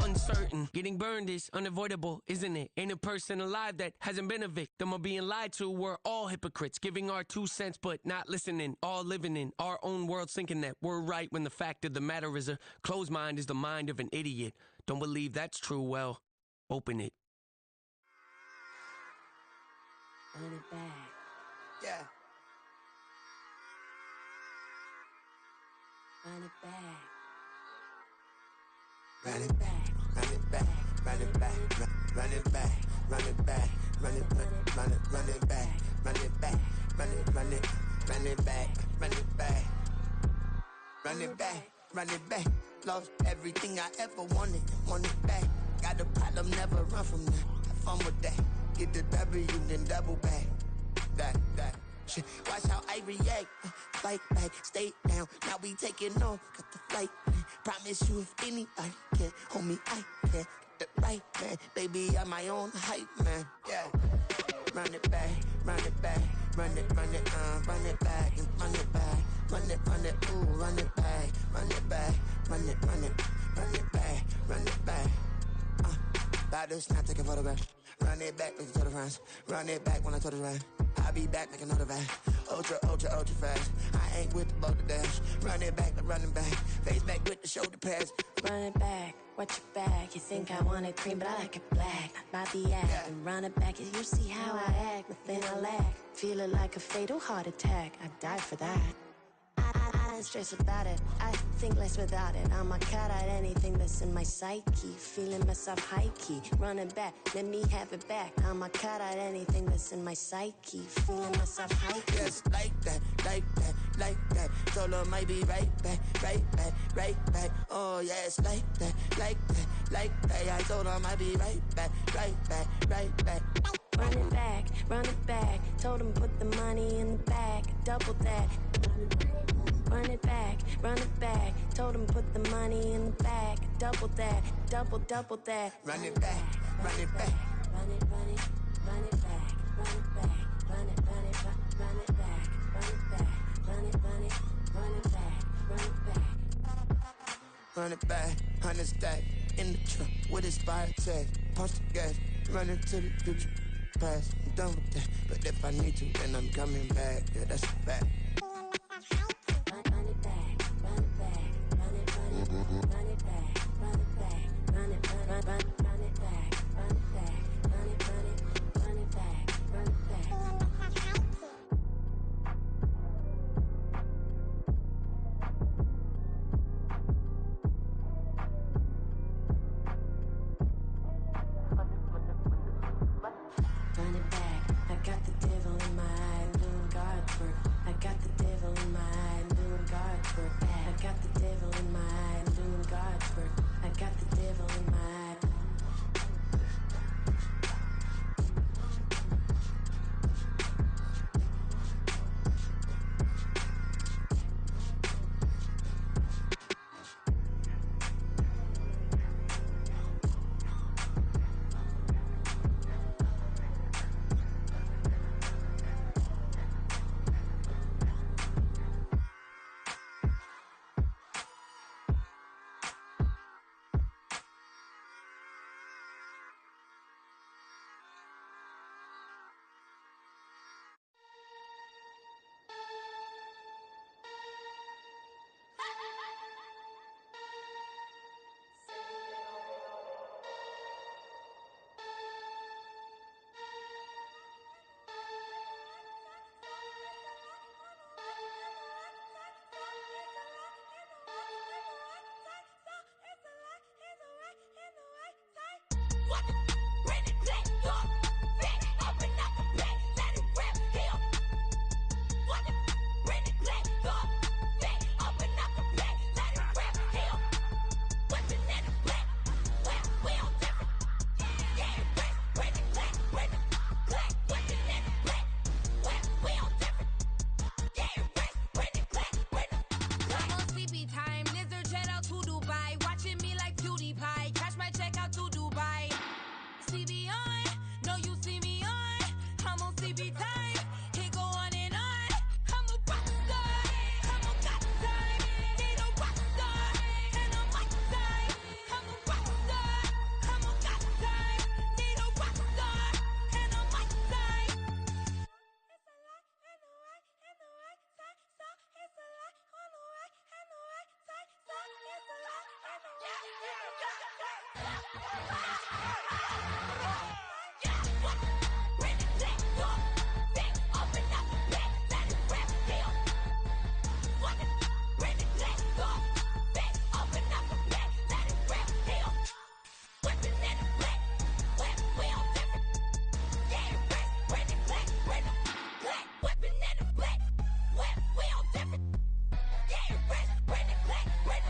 uncertain. Getting burned is unavoidable, isn't it? Ain't a person alive that hasn't been a victim of being lied to. We're all hypocrites, giving our 2 cents but not listening. All living in our own world, thinking that we're right when the fact of the matter is a closed mind is the mind of an idiot. Don't believe that's true? Well, open it. Run it back. Yeah. Run it back. Run it back, run it back, run it back, run it back, run it back, run it back, run it back, run it back, run it back, run it back, run it back, run it back. Lost everything I ever wanted, want it back. Got a problem, never run from that. Have fun with that. Get the W, then double back. That. Shit. Watch how I react. Fight back, stay down. Now we taking off, got the flight. Promise you if anybody can, homie, I can. Get the right man, baby, I'm my own hype man. Yeah. Run it back, run it back, run it back, and run it back, ooh, run it back, run it back, run it back, run it back. About to snap, take a photograph. Run it back, make it to the friends. Run it back when I told it right. I'll be back, make another back. Ultra fast. I ain't with the boat to dash. Run it back, I'm running back. Face back with the shoulder pads. Run it back, watch your back. You think I want it cream, but I like it black. By the act, Yeah. and run it back. You see how I act, nothing I lack. Feel it like a fatal heart attack. I'd die for that. I don't stress about it, I think less without it. I'ma cut out anything that's in my psyche. Feeling myself high-key, running back, let me have it back. I'ma cut out anything that's in my psyche. Feeling myself high-key. Yes, like that. Told her might be right back. Oh, yes, like that. I told her might be right back. Run it back, told him put the money in the bag, double that. Run it back, told him put the money in the bag, double that, double that. Run it back. Run it back, run it back, run it back, run it back, run it back, run it back, run it back. Run it back, 100 stack in the truck with expired tag. Punch the gas, run into the future. Past, I'm done with that. But if I need to, then I'm coming back. Yeah, that's a fact. Run it back, run it back, run it back, run it back, run it back, run it back, run it back, run it back, run it back, run it back. Run it back, I got the devil in my eye, doing guard work. I got the devil in my eye, doing guard work. I got the devil in my eye, doing guard work. I got the devil in my eye. every time. It go on and on. I'm a rock star. I'm a got time. Need a rock star. And I'm my time. I'm a rock star. I'm a got time. Need a rock star. And I'm my time. It's a lot and the right time. So it's a lot on the right and the right time. So it's a lot and the right and the right time. Bring it back, talk, big, open up the back, let it rap, deal. What it? Bring it back, talk, big, open up the back, let it rap, deal. Whipping in the black, whip, we all different. Yeah, rest, bring it back, whipping in the black, whip, we all different. Yeah, rest, bring it back, black.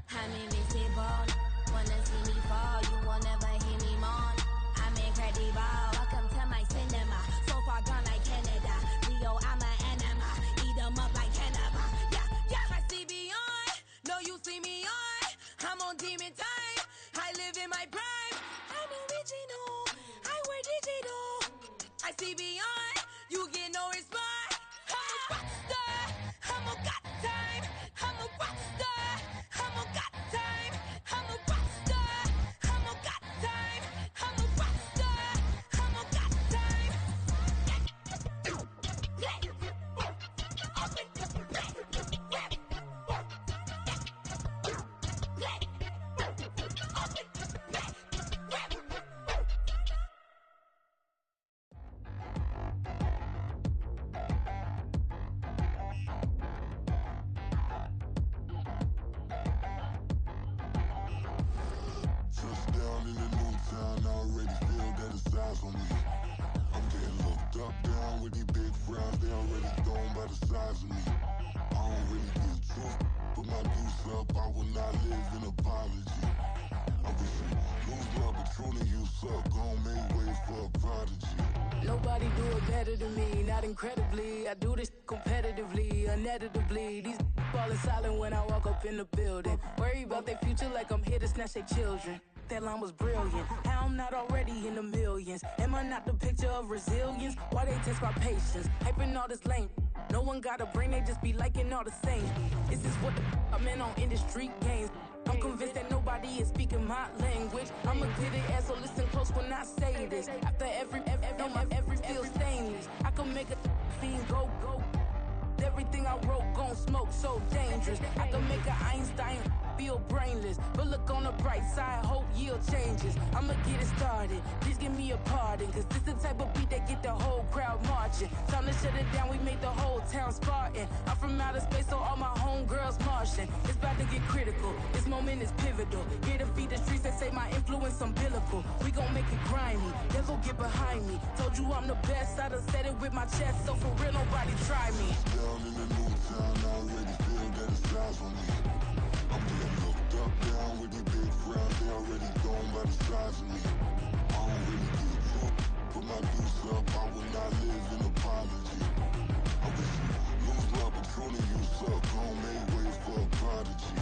I'm invincible. Wanna see me fall, you will never hear me moan. I'm incredible. Welcome to my cinema. So far gone like Canada. Leo, I'm an enema. Eat them up like cannibal. Yeah, I see beyond. No, you see me on. I'm on demon time. I live in my prime. I'm original. I wear digital. I see beyond. You get no response. I'm a rock star. I'm a got time. I'm a rock star. I'm a got time. I'm a rock star. I'm a got time. I'm a rock star. I'm a got time. Touchdown in the new town, I already feel that it's eyes on me. I'm getting looked up, down with these big frowns, they already thrown by the size of me. I don't really give truth, put my deuce up, I will not live in apology. I wish you lose love, but truly you suck, gon' make way for a prodigy. Nobody do it better than me, not incredibly. I do this competitively, uneditably. These falling silent when I walk up in the building. Worry about their future like I'm here to snatch their children. That line was brilliant. How I'm not already in the millions? Am I not the picture of resilience? Why they test my patience? Hyping all this lame. No one got a brain, they just be liking all the same. Is this what the I'm in on industry games? I'm convinced that nobody is speaking my language. I'm a good ass, so listen close when I say this. After every feel stainless. I can make a fiend go. Everything I wrote gon' smoke, so dangerous. I can make an Einstein feel brainless. But look on the bright side, hope yield changes. I'ma get it started, please give me a pardon. Cause this the type of beat that get the whole crowd marching. Time to shut it down, we made the whole town Spartan. I'm from outer space, so all my homegirls Martian. It's about to get critical, this moment is pivotal. Here to feed the streets that say my influence umbilical. We gon' make it grimy, then go get behind me. Told you I'm the best, I done said it with my chest. So for real, nobody try me. Down in the new town, I already feel that it's eyes on me. I'm getting looked up, down with these big frowns, they already thrown by the size of me. I don't really give truth, put my deuce up, I will not live in apology. I wish you lose love, but truly you suck, gon' make way for a prodigy.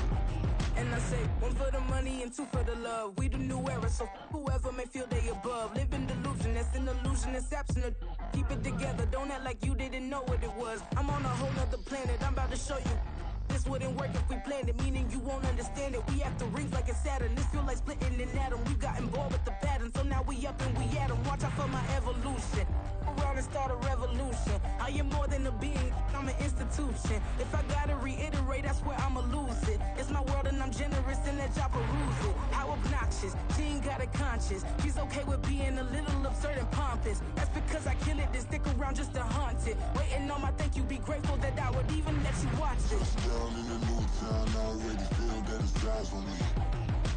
And I say, one for the money and two for the love. We the new era, so whoever may feel they above. Live in delusion, that's an illusion, that's absent. Keep it together, don't act like you didn't know what it was. I'm on a whole nother planet, I'm about to show you. This wouldn't work if we planned it, meaning you won't understand it. We have to rings like it's Saturn, this feel like splitting an atom. We got involved with the pattern, so now we up and we at 'em. Watch out for my evolution. Around and start a revolution. I am more than a being, I'm an institution. If I gotta reiterate, I swear I'ma lose it. It's my world and I'm generous and let y'all peruse it. How obnoxious, she ain't got a conscience. She's okay with being a little absurd and pompous. That's because I kill it, then stick around just to haunt it. Waiting on my thank you, be grateful that I would even let you watch this. Down in the new town, I already feel that it's eyes on me.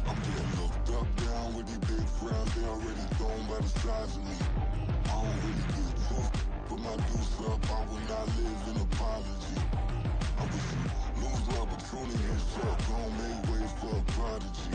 I'm getting looked up, down with these big frowns, they already thrown by the size of me. I don't really give truth, put my deuce up, I will not live in apology. I wish you lose love, but truly you suck, gon' make way for a prodigy.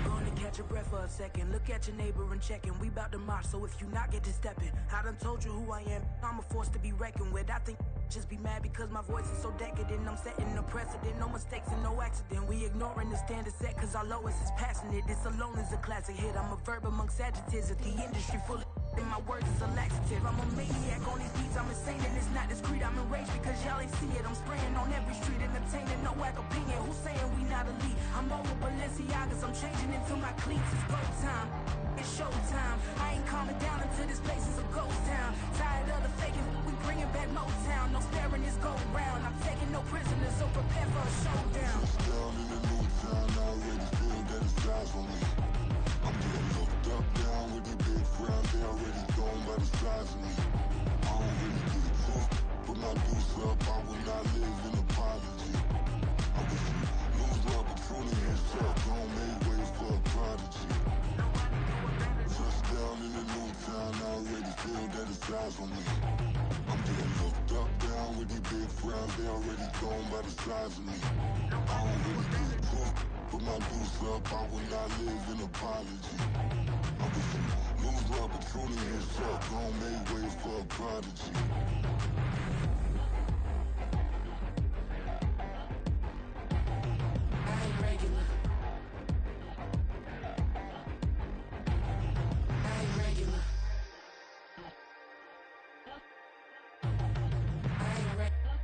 Gonna catch your breath for a second. Look at your neighbor and checkin'. We bout to march, so if you not get to steppin'. I done told you who I am. I'm a force to be reckoned with. I think just be mad because my voice is so decadent. I'm setting the precedent, no mistakes and no accident. We ignoring the standard set cause our lowest is passionate. This alone is a classic hit. I'm a verb amongst adjectives at the industry full of and my words is a laxative. I'm a maniac on these beats, I'm insane and it's not discreet. I'm enraged because y'all ain't see it. I'm spraying on every street, entertaining, no whack opinion. Who's saying we not elite? I'm over Balenciagas, I'm changing into my cleats. It's go time, it's showtime. I ain't calming down until this place is a ghost town. Tired of the faking, we bringing back Motown. No sparing this go round. I'm taking no prisoners, so prepare for a showdown. Down in the new town, I already feel that it's eyes on me. I'm getting hooked up down with the big crowd. They already gone by the size of me. I don't really get it too. Put my deuce up, I will not live in apology. I wish you lose the opportunity yourself. Don't make way for a prodigy. Touchdown in the new town, I already feel that it's eyes on me. I'm getting hooked up down with the big crowds. They already gone by the size of me. I don't really get it too. Put my deuce up, I will not live in apology. I wish you lose the opportunity yourself. Don't make way for a prodigy. I ain't regular. I ain't regular. I ain't regular.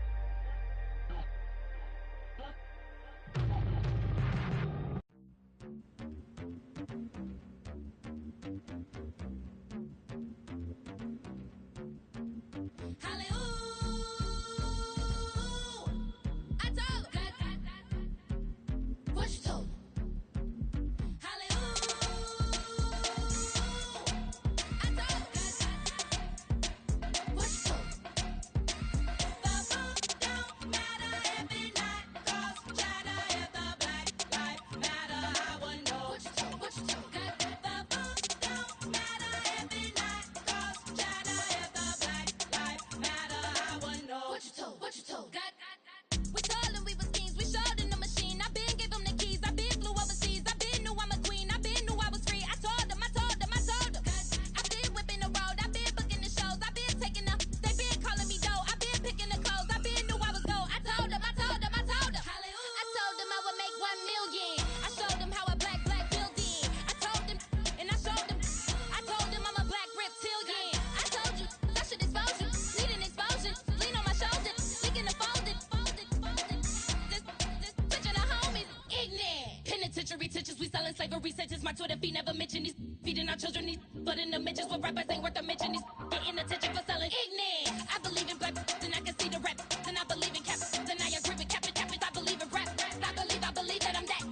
Slavery sentences, my Twitter feed never mention these feeding our children these, but in the mentions what rappers ain't worth a mention these getting attention for selling ignorant. I believe in black and I can see the rap, and I believe in cap, and I agree with cap. I believe in rap, I believe that I'm that.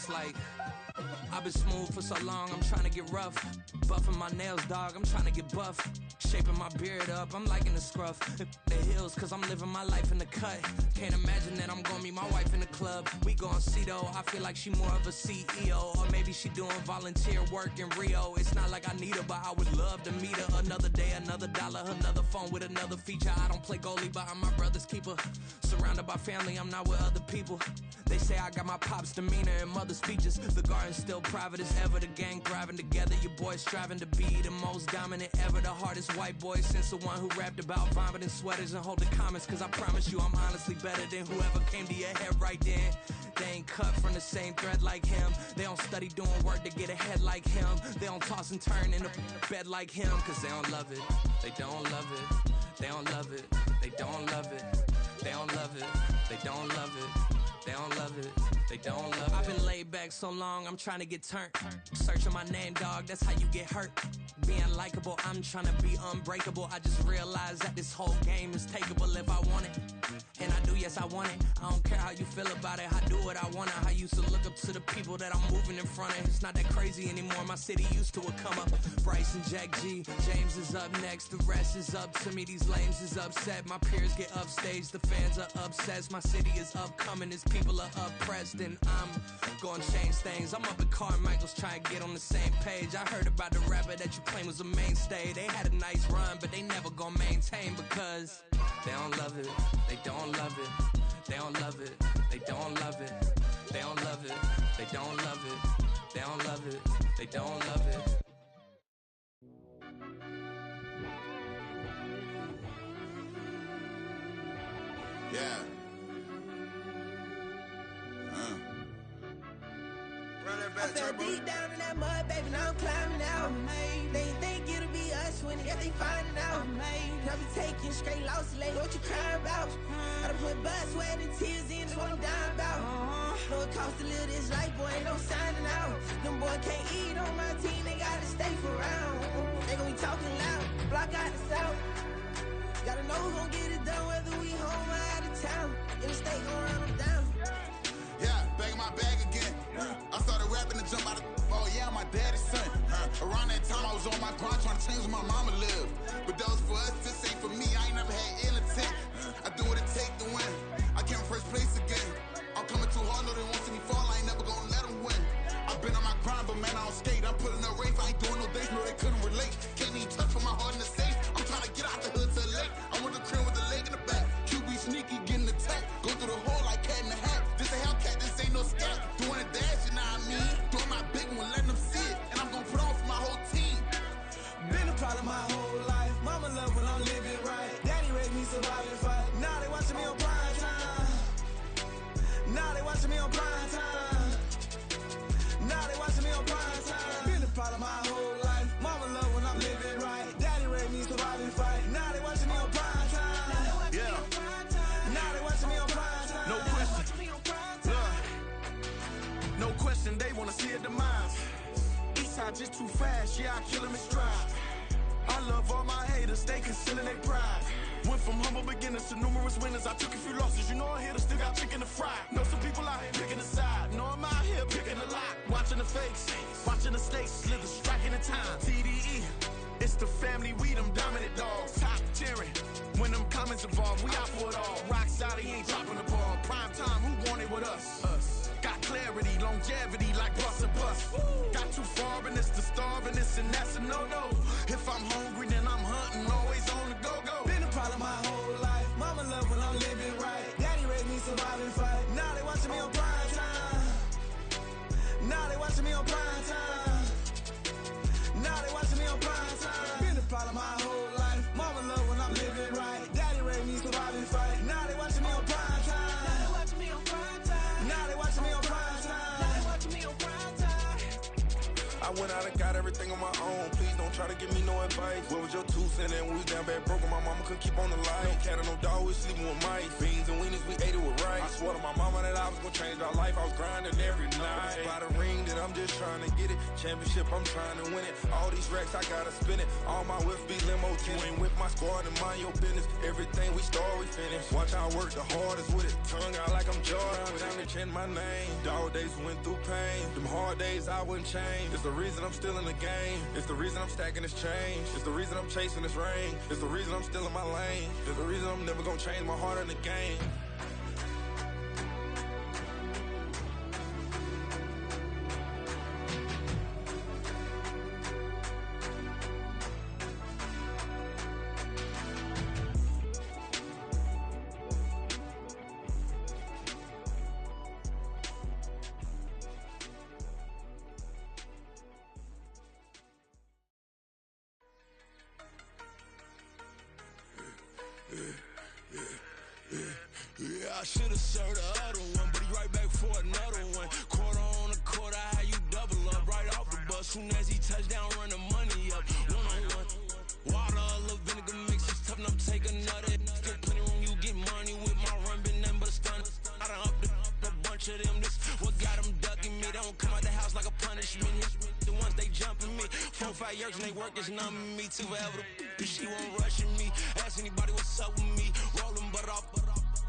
Like, I've been smooth for so long, I'm trying to get rough. Buffing my nails, dog, I'm trying to get buff. Shaping my beard up, I'm liking the scruff. The hills, cause I'm living my life in the cut. Can't imagine that I'm gonna meet my wife in the club. We gon' see though, I feel like she more of a CEO. Or maybe she doing volunteer work in Rio. It's not like I need her, but I would love to meet her. Another day, another dollar, another phone with another feature. I don't play goalie, but I'm my brother's keeper. Surrounded by family, I'm not with other people. They say I got my pop's demeanor and mother's speeches. The garden's still private as ever. The gang thriving together. Your boys striving to be the most dominant ever. The hardest white boy since the one who rapped about vomiting sweaters and holding comments. Cause I promise you I'm honestly better than whoever came to your head right then. They ain't cut from the same thread like him. They don't study doing work to get ahead like him. They don't toss and turn in the bed like him. Cause they don't love it. They don't love it. They don't love it. They don't love it. They don't love it. They don't love it. They don't love it, they don't love it. I've been laid back so long, I'm trying to get turned. Searching my name, dog, that's how you get hurt. Being likable, I'm trying to be unbreakable. I just realized that this whole game is takeable if I want it. And I do, yes, I want it. I don't care how you feel about it, I do what I want. I used to look up to the people that I'm moving in front of. It's not that crazy anymore, my city used to a come up. Bryce and Jack G, James is up next. The rest is up to me, these lames is upset. My peers get upstage, the fans are obsessed. My city is upcoming, its people are oppressed. then I'm gonna change things. I'm up at Carmichael's trying to get on the same page. I heard about the rapper that you claim was a mainstay. They had a nice run, but they never gonna maintain because they don't love it, they don't love it, they don't love it, they don't love it, they don't love it, they don't love it, they don't love it, they don't love it. Yeah. I fell deep down in that mud, baby, now I'm climbing out. They think it'll be us when they finding out. I be taking straight losses, like what you crying about? I done put blood, sweat, and tears in, that's what I'm dying about. Know it costs to live this life, boy, ain't no signing out. Them boy can't eat on my team, they gotta stay for round. They gon' be talking loud, block out the south. Gotta know who gon' get it done, whether we home or out of town. In the state gon' run them down. Yeah, back in my bag again. I started rapping to jump out of, oh yeah, I'm my daddy's son. Around that time I was on my grind trying to change where my mama lived. But that was for us, this ain't for me, I ain't never had ill intent. I do what it take to win, I came first place again. I'm coming too hard, no they won't see me fall, I ain't never gonna let them win. I've been on my grind, but man I don't skate. I'm putting up race, I ain't doing no days, no they couldn't relate. Can't even touch for my heart in the safe. I'm trying to get out the hood to the lake. I want the crib with the leg in the back. QB sneaky, getting attacked. Go through the hole like cat in the hat. This a Hellcat, this ain't no scat. Doing a dash, you know what I mean? Doing my big one, letting them see it. And I'm gonna put on for my whole team. Been a problem my whole life. Mama love when I'm living right. Daddy raised me survive and fight. Now they watching me on prime time. Now they watching me on prime time. Now they watching me on prime time. Been a problem my whole life. Mama love when I'm living right. Daddy raised me survive and fight. Now they watching me on prime time. Yeah. Now they watching me on prime time. No question. No question, they wanna see a demise. Eastside just too fast, yeah, I kill him in stride. I love all my haters, they concealing their pride. Went from humble beginners to numerous winners. I took a few losses, you know I hit her, still got chicken to fry. Know some people out here picking a side, know I'm out here picking a lot. Watching the fakes, watching the stakes, slither, striking the time. TDE, it's the family, we them dominant dogs. Top tiering, when them comments involved, we out for it all. Rock solid, he ain't dropping the ball. Prime time, who want it with us? Got clarity, longevity, like bust and bust. Got too far and it's the starving, this and that's a no-no. If I'm hungry, then I'm hunting, always on the go-go. Been a problem my whole life. Mama love when I'm living right. Daddy raised me survive and fight. Now they watching me on prime time. Now they watching me on prime time. Now they watching me on prime time. Been a problem my whole life. Mama love when I'm living right. Daddy raised me survive and fight. Now they watching me on prime time. Now they watching me on prime time. Now they watching me on prime time. Now they watching me on prime time. I went out and got everything on my own. Please don't try to give me no advice. What was your 2 cents? And we was down bad broke and my mama couldn't keep on the light. No cat or no dog, we sleeping with mice. Beans and weenies, we ate it with rice. I swore to my mama that I was gonna change our life. I was grinding every night. By the ring that I'm just trying to get it. Championship, I'm trying to win it. All these racks, I gotta spin it. All my whips be limo. You ain't with my squad and mind your business. Everything we start, we finish. Watch how I work the hardest with it. Tongue out like I'm Jordan. Down to chant my name. Dog days went through pain. Them hard days I wouldn't change. It's the reason I'm still in the game. It's the reason I'm stacking this change. It's the reason I'm chasing this rain. It's the reason I'm still in my lane. It's the reason I'm never gonna change my heart in the game. Yeah, I should've served the other one, but he right back for another one. Quarter on a quarter, how you double up right off the bus. Soon as he touch down, run the money up. One-on-one. Water, a little vinegar mix, it's tough enough to take another. Still plenty room, you get money with my run, been nothing but a stun. I done upped a bunch of them, this what got them ducking me. They don't come out the house like a punishment. The ones they jumping me. 4 or 5 years and they work is numbing me. Too forever, she won't rushing me. Ask anybody what's up with me. Rolling butt off.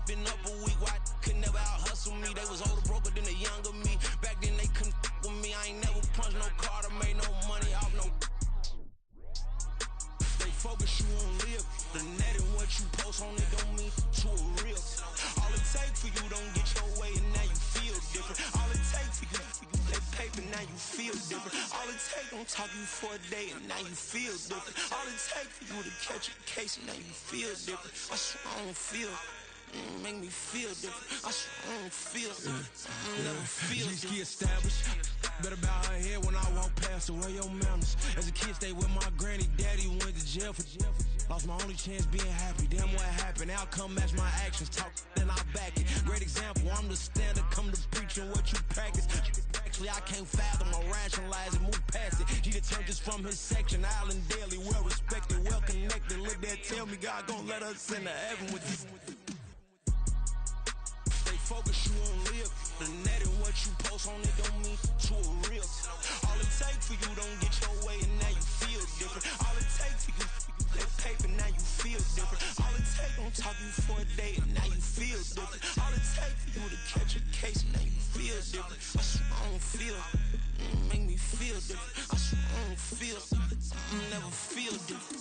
Been up a week, why could never out hustle me? They was older, broker than the younger me. Back then they couldn't with me. I ain't never punched no card or made no money off no. Stay focused, you won't live. The net and what you post on it don't mean to a real. All it take for you don't get your way and now you feel different. take, don't talk you for a day, and now you feel different. All it take for you to catch a case, and now you feel different. I swear I don't feel. Make me feel different. I swear I don't feel. Never feel different. G-ski established. Better bow her head when I walk past her. Where your manners? As a kid, stayed with my granny. Daddy went to jail for lost my only chance being happy. Damn, what happened? Outcome match my actions. Talk, then I back it. Great example. I'm the standard. Come to preaching what you practice. Actually, I can't fathom or rationalize it. Move past it. He determined just from his section. Island daily, well respected, well connected. Look there, tell me God gon' let us into heaven with you. Focus, you won't live. The net and what you post on it don't mean to a real. All it take for you don't get your way and now you feel different. All it take for you, that paper, now you feel different. All it take don't talk you for a day and now you feel different. All it take for you to catch a case and now you feel different. I swear I don't feel. Make me feel different. I swear I don't feel. Never feel different.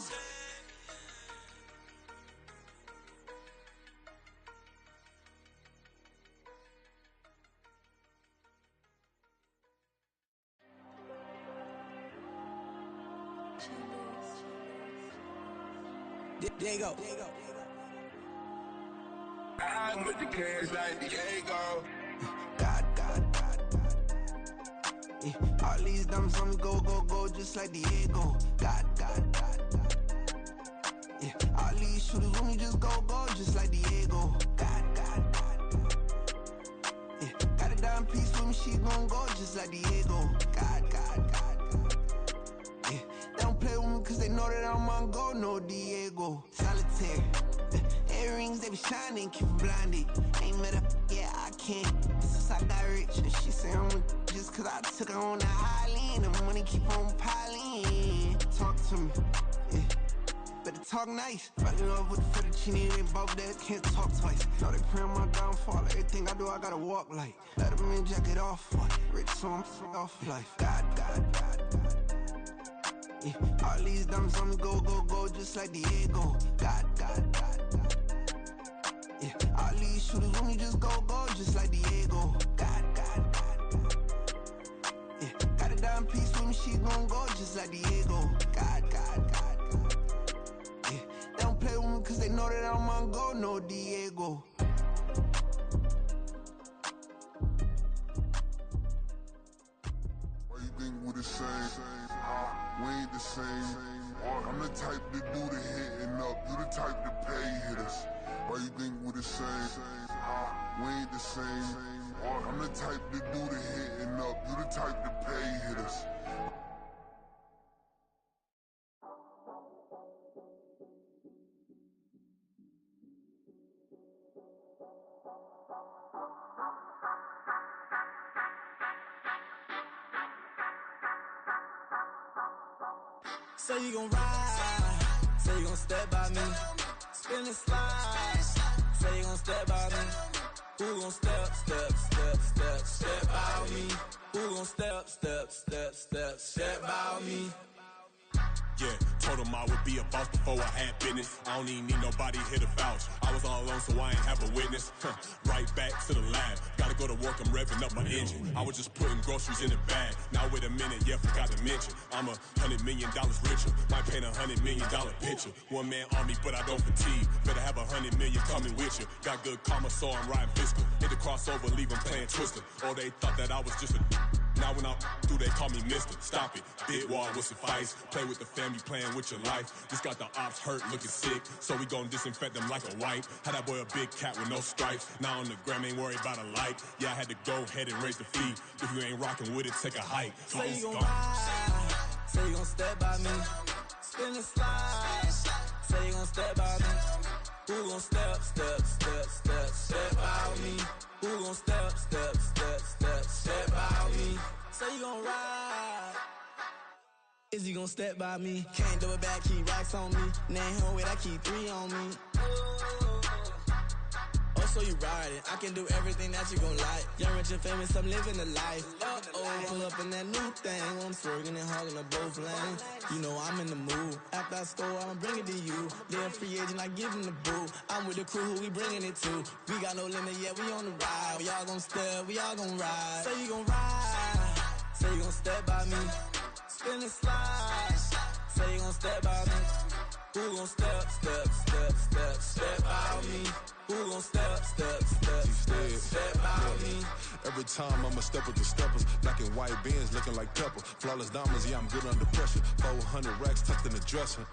Diego. I'm with the cash like Diego. God. Yeah, all these diamonds on me go, just like Diego. God. Yeah, all these shooters on me just go, just like Diego. God. Yeah, got a dime piece with me, she gon' go just like Diego. God. Yeah, they don't play with me cause they know that I'm on go, no Diego. Solitaire. Earrings, they be shining, keep blinded. Ain't met up, yeah, I can't. Since I got rich, and she say I'm a just cause I took her on the island. The money keep on piling. Talk to me, yeah. Better talk nice. Fell in love with the fettuccine, they both dead, can't talk twice. Now they praying my downfall. Everything I do, I gotta walk like. Let them in, jacket off. Rich, so I'm off life. God. Yeah, all these diamonds on me go, just like Diego. God. Yeah, all these shooters on me just go, just like Diego. God. Yeah, got a dime piece with me, she gon' go just like Diego. God. Yeah, they don't play with me cause they know that I'm on go, no Diego. Why you think we the same? We ain't the same. I'm the type to do the hitting up, you the type to pay hitters. Why you think we the same? We ain't the same. I'm the type to do the hitting up, you the type to pay hitters. Say you gon' ride, say you gon' step by me, spin and slide, say you gon' step by me. Who gon' step by me? Who gon' step by me? Yeah, told him I would be a boss before I had business. I don't even need nobody here to vouch. I was all alone, so I ain't have a witness. Right back to the lab. Gotta go to work, I'm revving up my engine. I was just putting groceries in the bag. Now wait a minute, yeah, forgot to mention. I'm $100 million richer. Might paint $100 million picture. One man army, but I don't fatigue. Better have 100 million coming with you. Got good karma, so I'm riding fiscal. Hit the crossover, leave them playing Twister. Oh, they thought that I was just a... Now when I do, they call me Mister. Stop it. Big wall with suffice. Play with the family, playing with your life. Just got the ops hurt, looking sick. So we gon' disinfect them like a wipe. Had that boy a big cat with no stripes. Now on the gram, ain't worried about a light. Yeah, I had to go ahead and raise the fee. If you ain't rocking with it, take a hike. Say you gon' ride. Say you gon' step by me. Spin and slide. Say you gon' step by me. Who gon' step by me? Who gon' step by me? Say you gon' ride. Is he gon' step by me? Can't do it back, keep racks on me. Now home with I keep 3 on me. Oh, so you riding? I can do everything that you gon' like. Young, rich, and famous, I'm living the life. Pull up in that new thing. I'm swerving and hogging up both lanes. You know I'm in the mood. After I score, I'ma bring it to you. Live free agent, I give him the boo. I'm with the crew, who we bringing it to. We got no limit, yeah, we on the ride. We all gon' step, we all gon' ride. Say you gon' ride. Say you gon' step by me. spin and slide. Say you gon' step by me. Who gon' step by me? Who gon' step by me? Every time I'ma step with the steppers, black and white beans looking like pepper. Flawless diamonds, yeah, I'm good under pressure. 400 racks tucked in the dresser.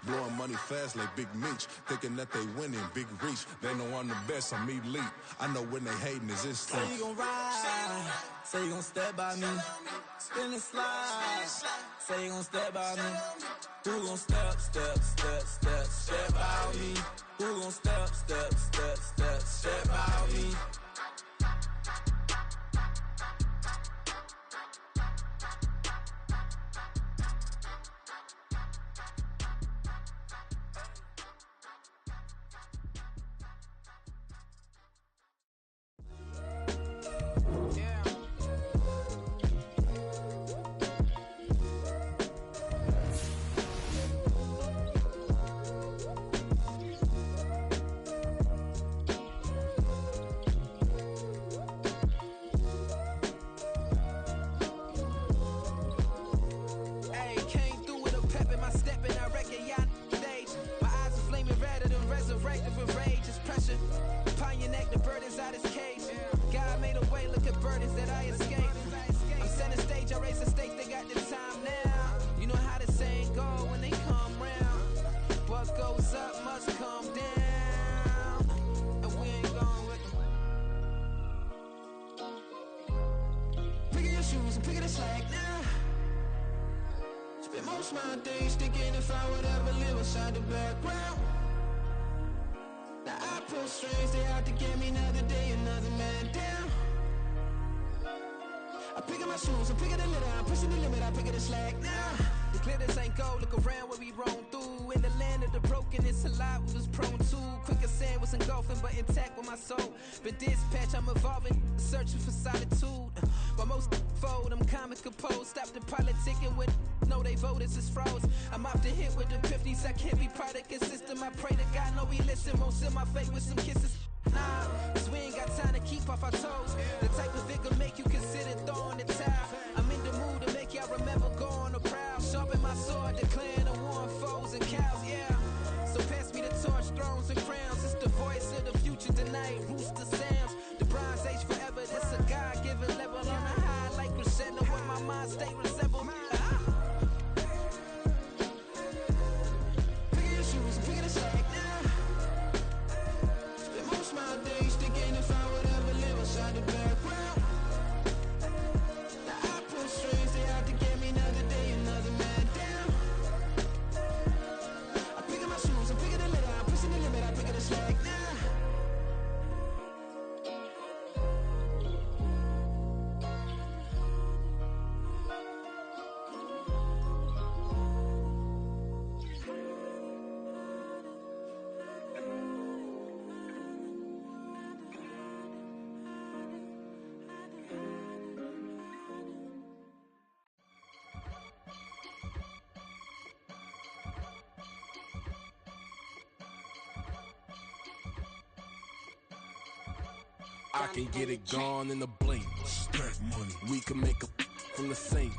Blowing money fast like Big Meech. Thinking that they winning, big reach. They know I'm the best, I'm elite. I know when they hating is instinct. Say you gon' ride, say you gon' step by me. Spin and slide, say you gon' step by me. Who gon' step by me? Who gon' step by me? I can get it gone in a blink. Stack money. We can make a from the sink.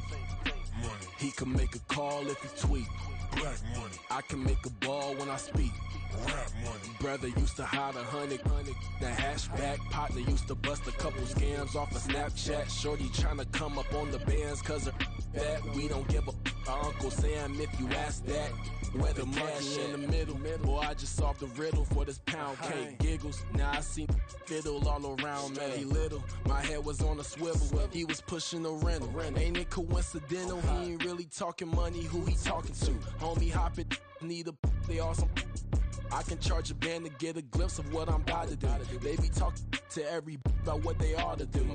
Money. He can make a call if he tweet. Black money. I can make a ball when I speak. Rap money. Brother used to hide 100. The hashback partner used to bust a couple scams off of Snapchat. Shorty tryna come up on the bands cause of that. We don't give a Uncle Sam if you ask that. Where the money in the middle. Boy, I just solved the riddle for this pound cake. Giggles, now I see fiddle all around me. He little, my head was on a swivel. He was pushing a rental. Ain't it coincidental? He ain't really talking money, who he talking to? Homie hopping, need a they awesome. I can charge a band to get a glimpse of what I'm about to do. They be talking to every about what they ought to do.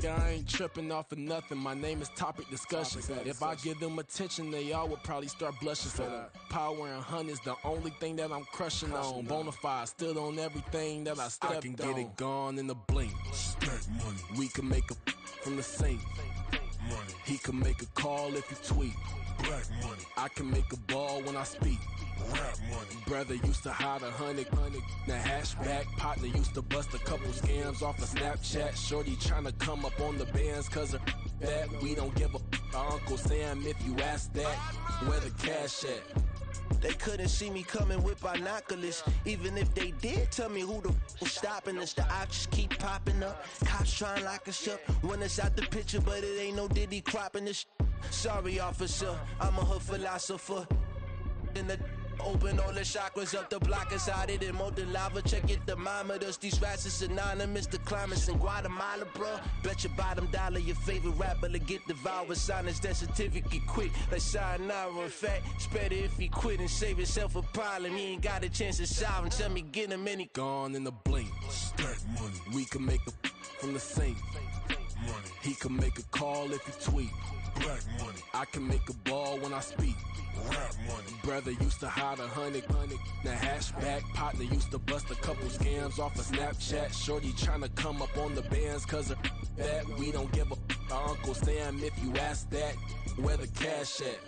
I ain't tripping off of nothing. My name is Topic Discussion. If I give them attention, they all would probably start blushing. Power and hunt is the only thing that I'm crushing on. Bonafide stood on everything that I stepped on. I can get it gone in a blink. Stack money. We can make a from the sink. Money. He can make a call if he tweet. Black money. I can make a ball when I speak. Rap money. Brother used to hide 100. The hashback partner used to bust a couple scams off of Snapchat. Shorty tryna come up on the bands cause of that. We don't give a Uncle Sam if you ask that. Where the cash at? They couldn't see me coming with binoculars. Even if they did, tell me who the was stopping us. The options keep popping up. Cops trying to lock us up. When it's out the picture, but it ain't no Diddy cropping this. Sorry, officer, I'm a hood philosopher. In the open all the chakras up, the block is out it and molten lava. Check your thermometers. These rats is synonymous. The climates in Guatemala, bro. Bet your bottom dollar your favorite rapper to get devoured. Sign his death certificate quick. Like sayonara. In fact, it's better if he quit and save himself a problem. He ain't got a chance to solve him. Tell me get him any. Gone in the blink. Stack money. We can make a from the sink. Money. He can make a call if he tweet. Black money. I can make a ball when I speak. Rap money. Brother used to hide 100 the hatchback. Partner used to bust a couple scams off of Snapchat. Shorty tryna come up on the bands cause of that. We don't give a Uncle Sam if you ask that. Where the cash at?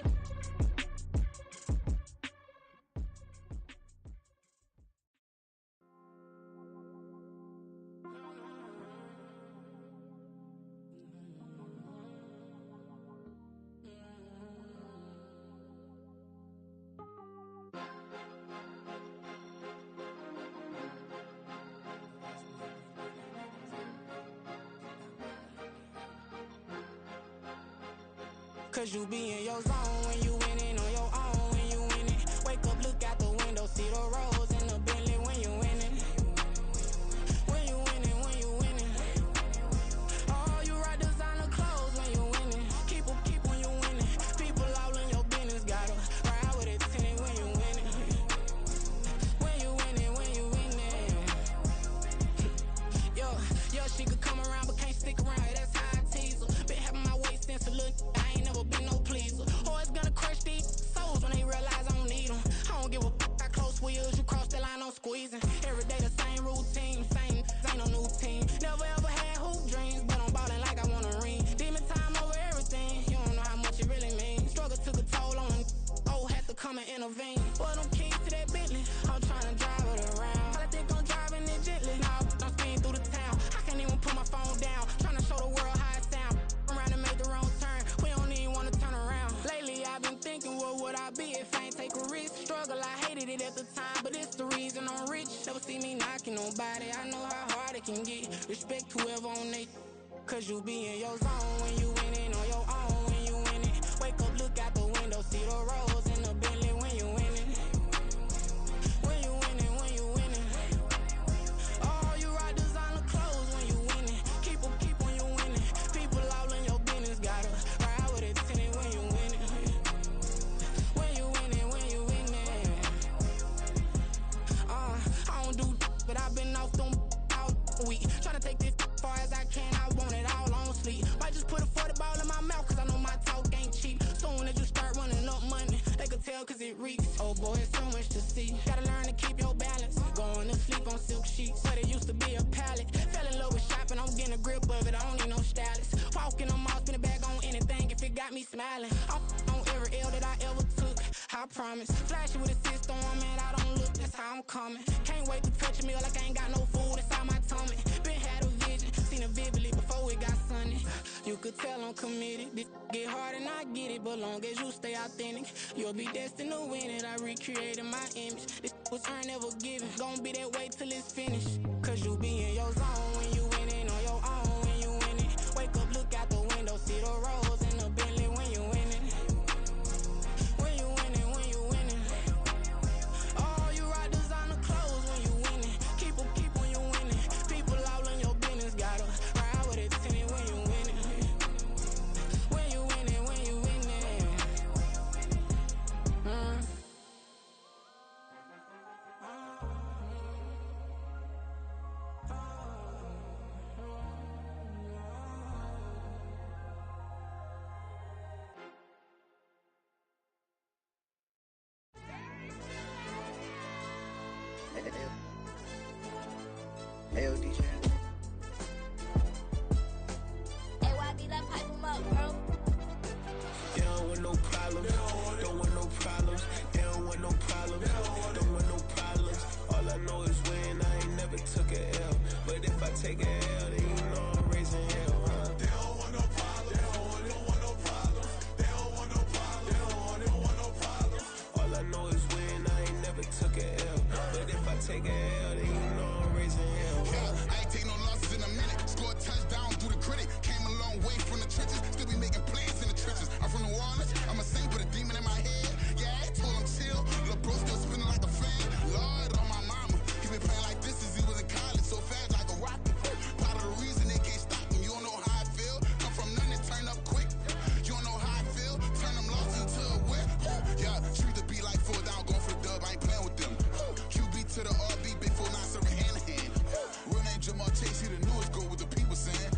Cause you be in your zone when you winning on your own when you winning. Wake up, look out the window, see the rose in the Bentley when you winning. When you winning, when you winning. Oh, you rock designer clothes when you winning. Keep when you winning. People all in your business, gotta ride with it tinted when you winning. When you winning, when you winning. Yo, she could come around but can't stick around. That's how I tease her. Been having my waist since a little. Been no pleaser. Always gonna crush these souls when they realize I don't need them. I don't give a how close we is. You cross the line, I'm squeezing. Every day the same routine, same ain't no new team. Never ever had hoop dreams, but I'm ballin' like I want a ring. Demon time over everything. You don't know how much it really means. Struggle took a toll on them. Oh, had to come and intervene. Boy, them keys to that Bentley. I'm trying to drive it around. I think I'm driving it gently. Nah, I'm speeding through the town. I can't even put my phone down. Trying to show the world how it sound. Around and make the wrong turn. We don't even wanna turn around. Lately I've been thinking, what would I be if I ain't take a risk? Struggle, I hated it at the time, but it's the reason I'm rich. Never see me knocking nobody. I know how hard it can get. Respect whoever on they. Cause you be in your zone when you winning on your own when you winning. Wake up, look out the window, see the rose in the Bentley when you winning. When you winning, when you winning. Oh, you rock designer clothes when you winning. Keep when you winning. People all in your business, gotta ride with it tinted when you winning. When you winning, when you winning. I don't do but I've been off them all week. Tryna take this far as I can, I want it all on sleep. Might just put a 40 ball in my mouth, cause I know my talk ain't cheap. Soon as you start running up money, they could tell cause it reeks. Oh boy, it's so much to see. Gotta learn to keep your balance. Going to sleep on silk sheets, but it used to be a pallet. Fell in love with shopping, I'm getting a grip of it, I don't need no stylist. Walking on mouth, spin it back on anything if it got me smiling. I'm on every L that I ever took, I promise. Flashing with a system, man, I don't look, that's how I'm coming. Can't wait to touch a meal like I ain't got no food inside my tummy. Been had a vision, seen it vividly before it got sunny. You could tell I'm committed. This get hard and I get it, but long as you stay authentic, you'll be destined to win it. I recreated my image. This was earned, never given. Gonna be that way till it's finished. Cause you be in your zone when you winning on your own when you winning. Wake up, look out the window, see the rose in the Bentley when you winning. When you winning, when you winning. Oh, you rock designer clothes when you winning. Keep when you winning. People all in your business, gotta ride with it tinted when you winning. When you winning, when you winning. Hey, yo, DJ. Hey, YB, let pipe him up, bro. They don't want no problems. Don't want no problems. They don't want no problems. Don't want no problems. All I know is when I ain't never took a L. But if I take a L, then you know I'm raising hell, huh? They don't want no problems. They don't want no problems. take a L, then you know I'm raising hell. Yeah, I ain't take no losses in a minute. Scored touchdowns through the critic. Came a long way from the trenches. Still be making plays in the trenches. I'm from New Orleans. I'm a saint with a demon in my head. Yeah, I told him chill. Lil' bro still spinning like a fan. Lord on my mama. He been playing like this since he was in college. So fast like a rocket. Part of the reason they can't stop him. You don't know how I feel. Come from nothing and turn up quick. You don't know how I feel. Turn them losses into a whip. Yeah, treat the beat like 4 down. Going for the dub. I ain't playing with them. QB to the RB. Big 4 not serving hand to hand. Real name Jamal Chase. He the newest goal with the people saying.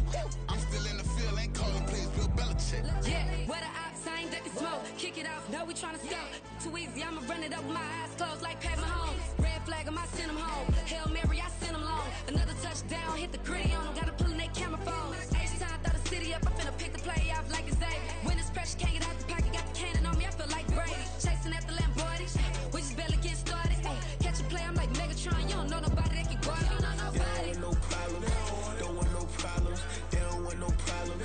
I'm still in the field. Ain't calling plays. Bill Belichick. Yeah, where the ops ain't that can smoke. Kick it off. Know we tryna score. Too easy. I'ma run it up with my eyes closed like Pat Mahomes. Red flag on my send him home. Hail Mary, I send him long. Another touchdown. Hit the gritty on him. Gotta pull in that camera phone. H-time, throw the city up. I'm finna pick the play off like it's Xavier. When this pressure can't get out the pocket. Got the cannon on me. I feel like Brady. Chasing at the Lamborghini. We just barely get started. Ay, catch a play. I'm like Megatron. You don't know nobody that can guard it. You know nobody. They don't want no problems. Don't want no problems. They don't want no problems.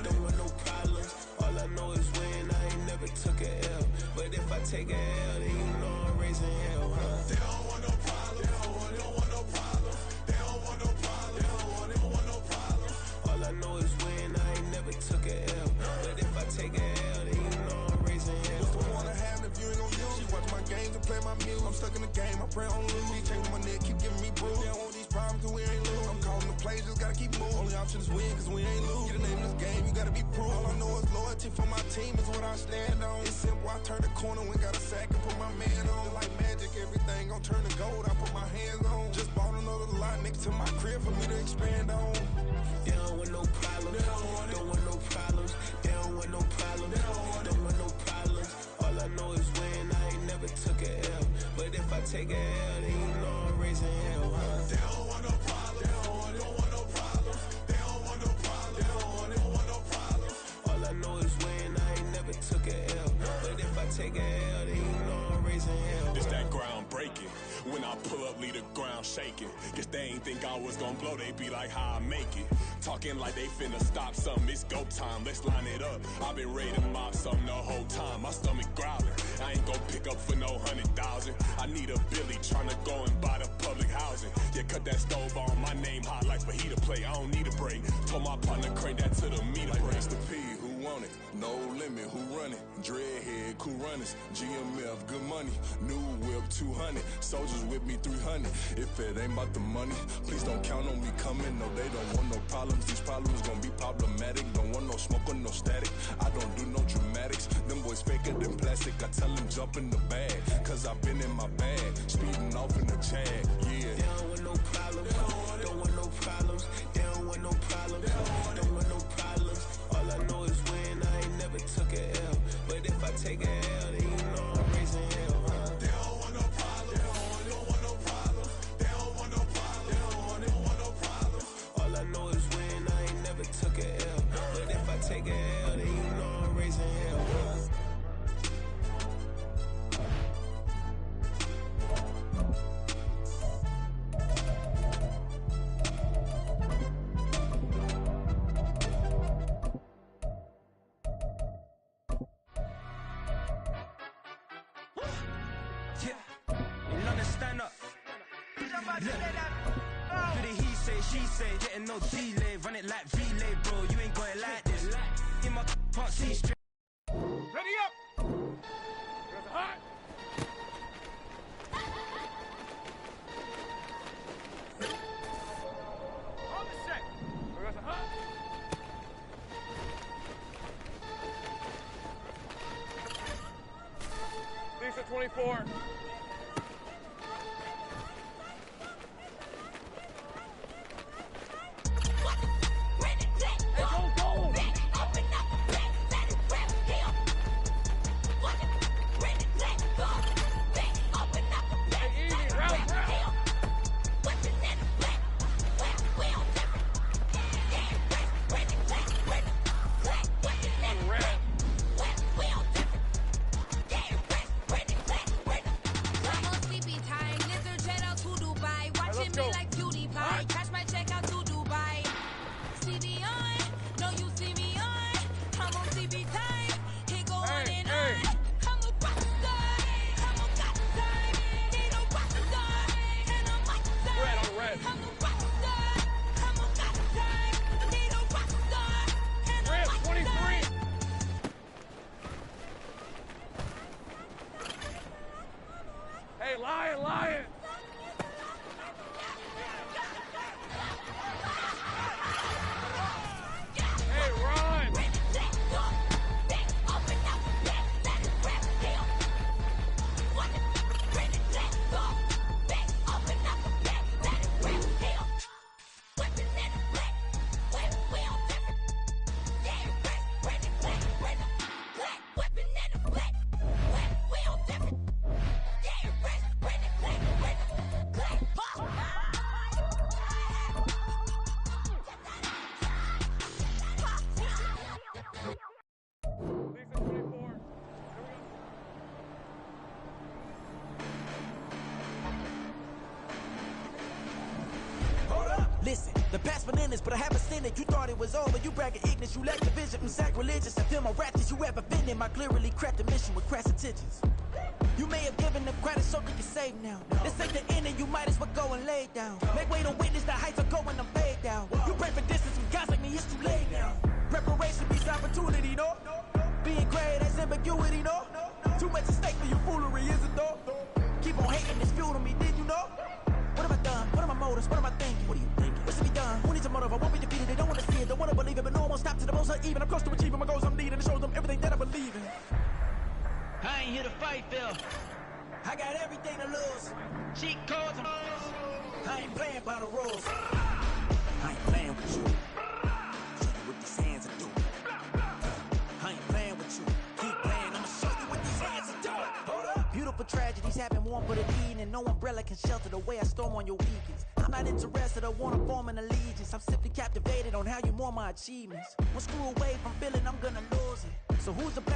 Don't want no problems. All I know is win. I ain't never took a L. But if I take a L, then you know I'm raising hell, huh? They don't want no problems. They don't want no problems. They don't want no problems. They don't want no problems. All I know is win. I ain't never took a L. But if I take a L, then you know I'm raising hell. What's the point of having if you ain't gon' use? She watch my games and play my music. I'm stuck in the game. I pray on lose. These chains on my neck keep giving me bruise. They don't want these problems 'cause we ain't lose. I'm calling the plays, just gotta keep moving. Only option is win 'cause we ain't lose. Get a name in this game, you gotta be proof. All I know is loyalty for my team is what I stand on. It's simple. I turn the corner when got a sack and put my man on. Like magic, everything gon' turn to gold. I put my hands on. Just bought another lot next to my crib for me to expand on. They don't want no problems. Don't want no problems. They don't want no problems. Don't want no problems. All I know is win. I ain't never took a L. But if I take a L, then you know I'm raising hell, huh? They don't want no problems. They don't want no problems. They don't want no problems. They don't want no problems. All I know is win. I ain't never took a L. But if I take a L, then you know I'm raising hell. It's that ground breaking. When I pull up, leave the ground shaking. Guess they ain't think I was gonna blow, they be like, how I make it. Talking like they finna stop something, it's go time, let's line it up. I've been ready to mob something the whole time, my stomach growling. I ain't gon' pick up for no 100,000. I need a Billy tryna go and buy the public housing. Yeah, cut that stove on, my name hot like fajita play. I don't need a break. Told my partner crank that to the meter break. Race the P, who want it? No limit, who run it? Dreadhead, cool runners. GMF, good money. New whip, 200. Soldiers with me, 300. If it ain't about the money, please don't count on me coming. No, they don't want no problems. These problems gon' be problematic. Don't want no smoke or no static. I don't do no dramatics. Them boys faker than plastic. I tell them jump in the bag, 'cause I've been in my bag. Speeding off in the Jag, yeah. They don't want no problems. Don't want no problems. They don't want no problems. Don't want no problems. All I know is win. I ain't never took a L. But if I take a L, then you know I'm raising hell, huh? They don't want no problems. They don't want no problems. They don't want no problems. They don't want no problems. All I know is win. I ain't never took a L. But if I take a L, then you know I'm raising hell, huh? She say, getting no delay, run it like relay, bro. You ain't got it like this. In my can't see straight. Ready up! There's a hot! On the set! There's a hot! Lisa 24. Lion! Hey, run! Listen, the past bananas, but I haven't seen it. You thought it was over, you bragging ignorance, you lack the vision. I'm sacrilegious, I feel my raptors, you ever been in my clearly crafted mission with crass intentions. You may have given them credit so they can save now. This ain't the end and you might as well go and lay down. Make way to witness the heights are going, I'm fade down. You pray for distance with guys like me, it's too late now. Preparation beats opportunity, no? Being great, that's ambiguity, no? Too much at stake for your foolery, is it though? Keep on hating, it's fuel to me, did you know? What have I done? What are my motives? What am I thinking? What are you thinking? What's to be done? Who needs a motive? I won't be defeated. They don't want to see it. Don't want to believe it, but no one will stop to the most uneven. I'm close to achieving my goals. I'm needing to show them everything that I believe in. I ain't here to fight, Phil. I got everything to lose. Cheat codes and I ain't playing by the rules. I ain't playing with you. Show you what these hands are doing. I ain't playing with you. Keep playing. I'ma show you what these hands are doing. Hold up. Beautiful tragedies happen, one for the deed, and no umbrella can shelter the way I storm on your weekends. I'm not interested, I wanna form an allegiance. I'm simply captivated on how you more my achievements. One screw away from feeling I'm gonna lose it. So who's to blame?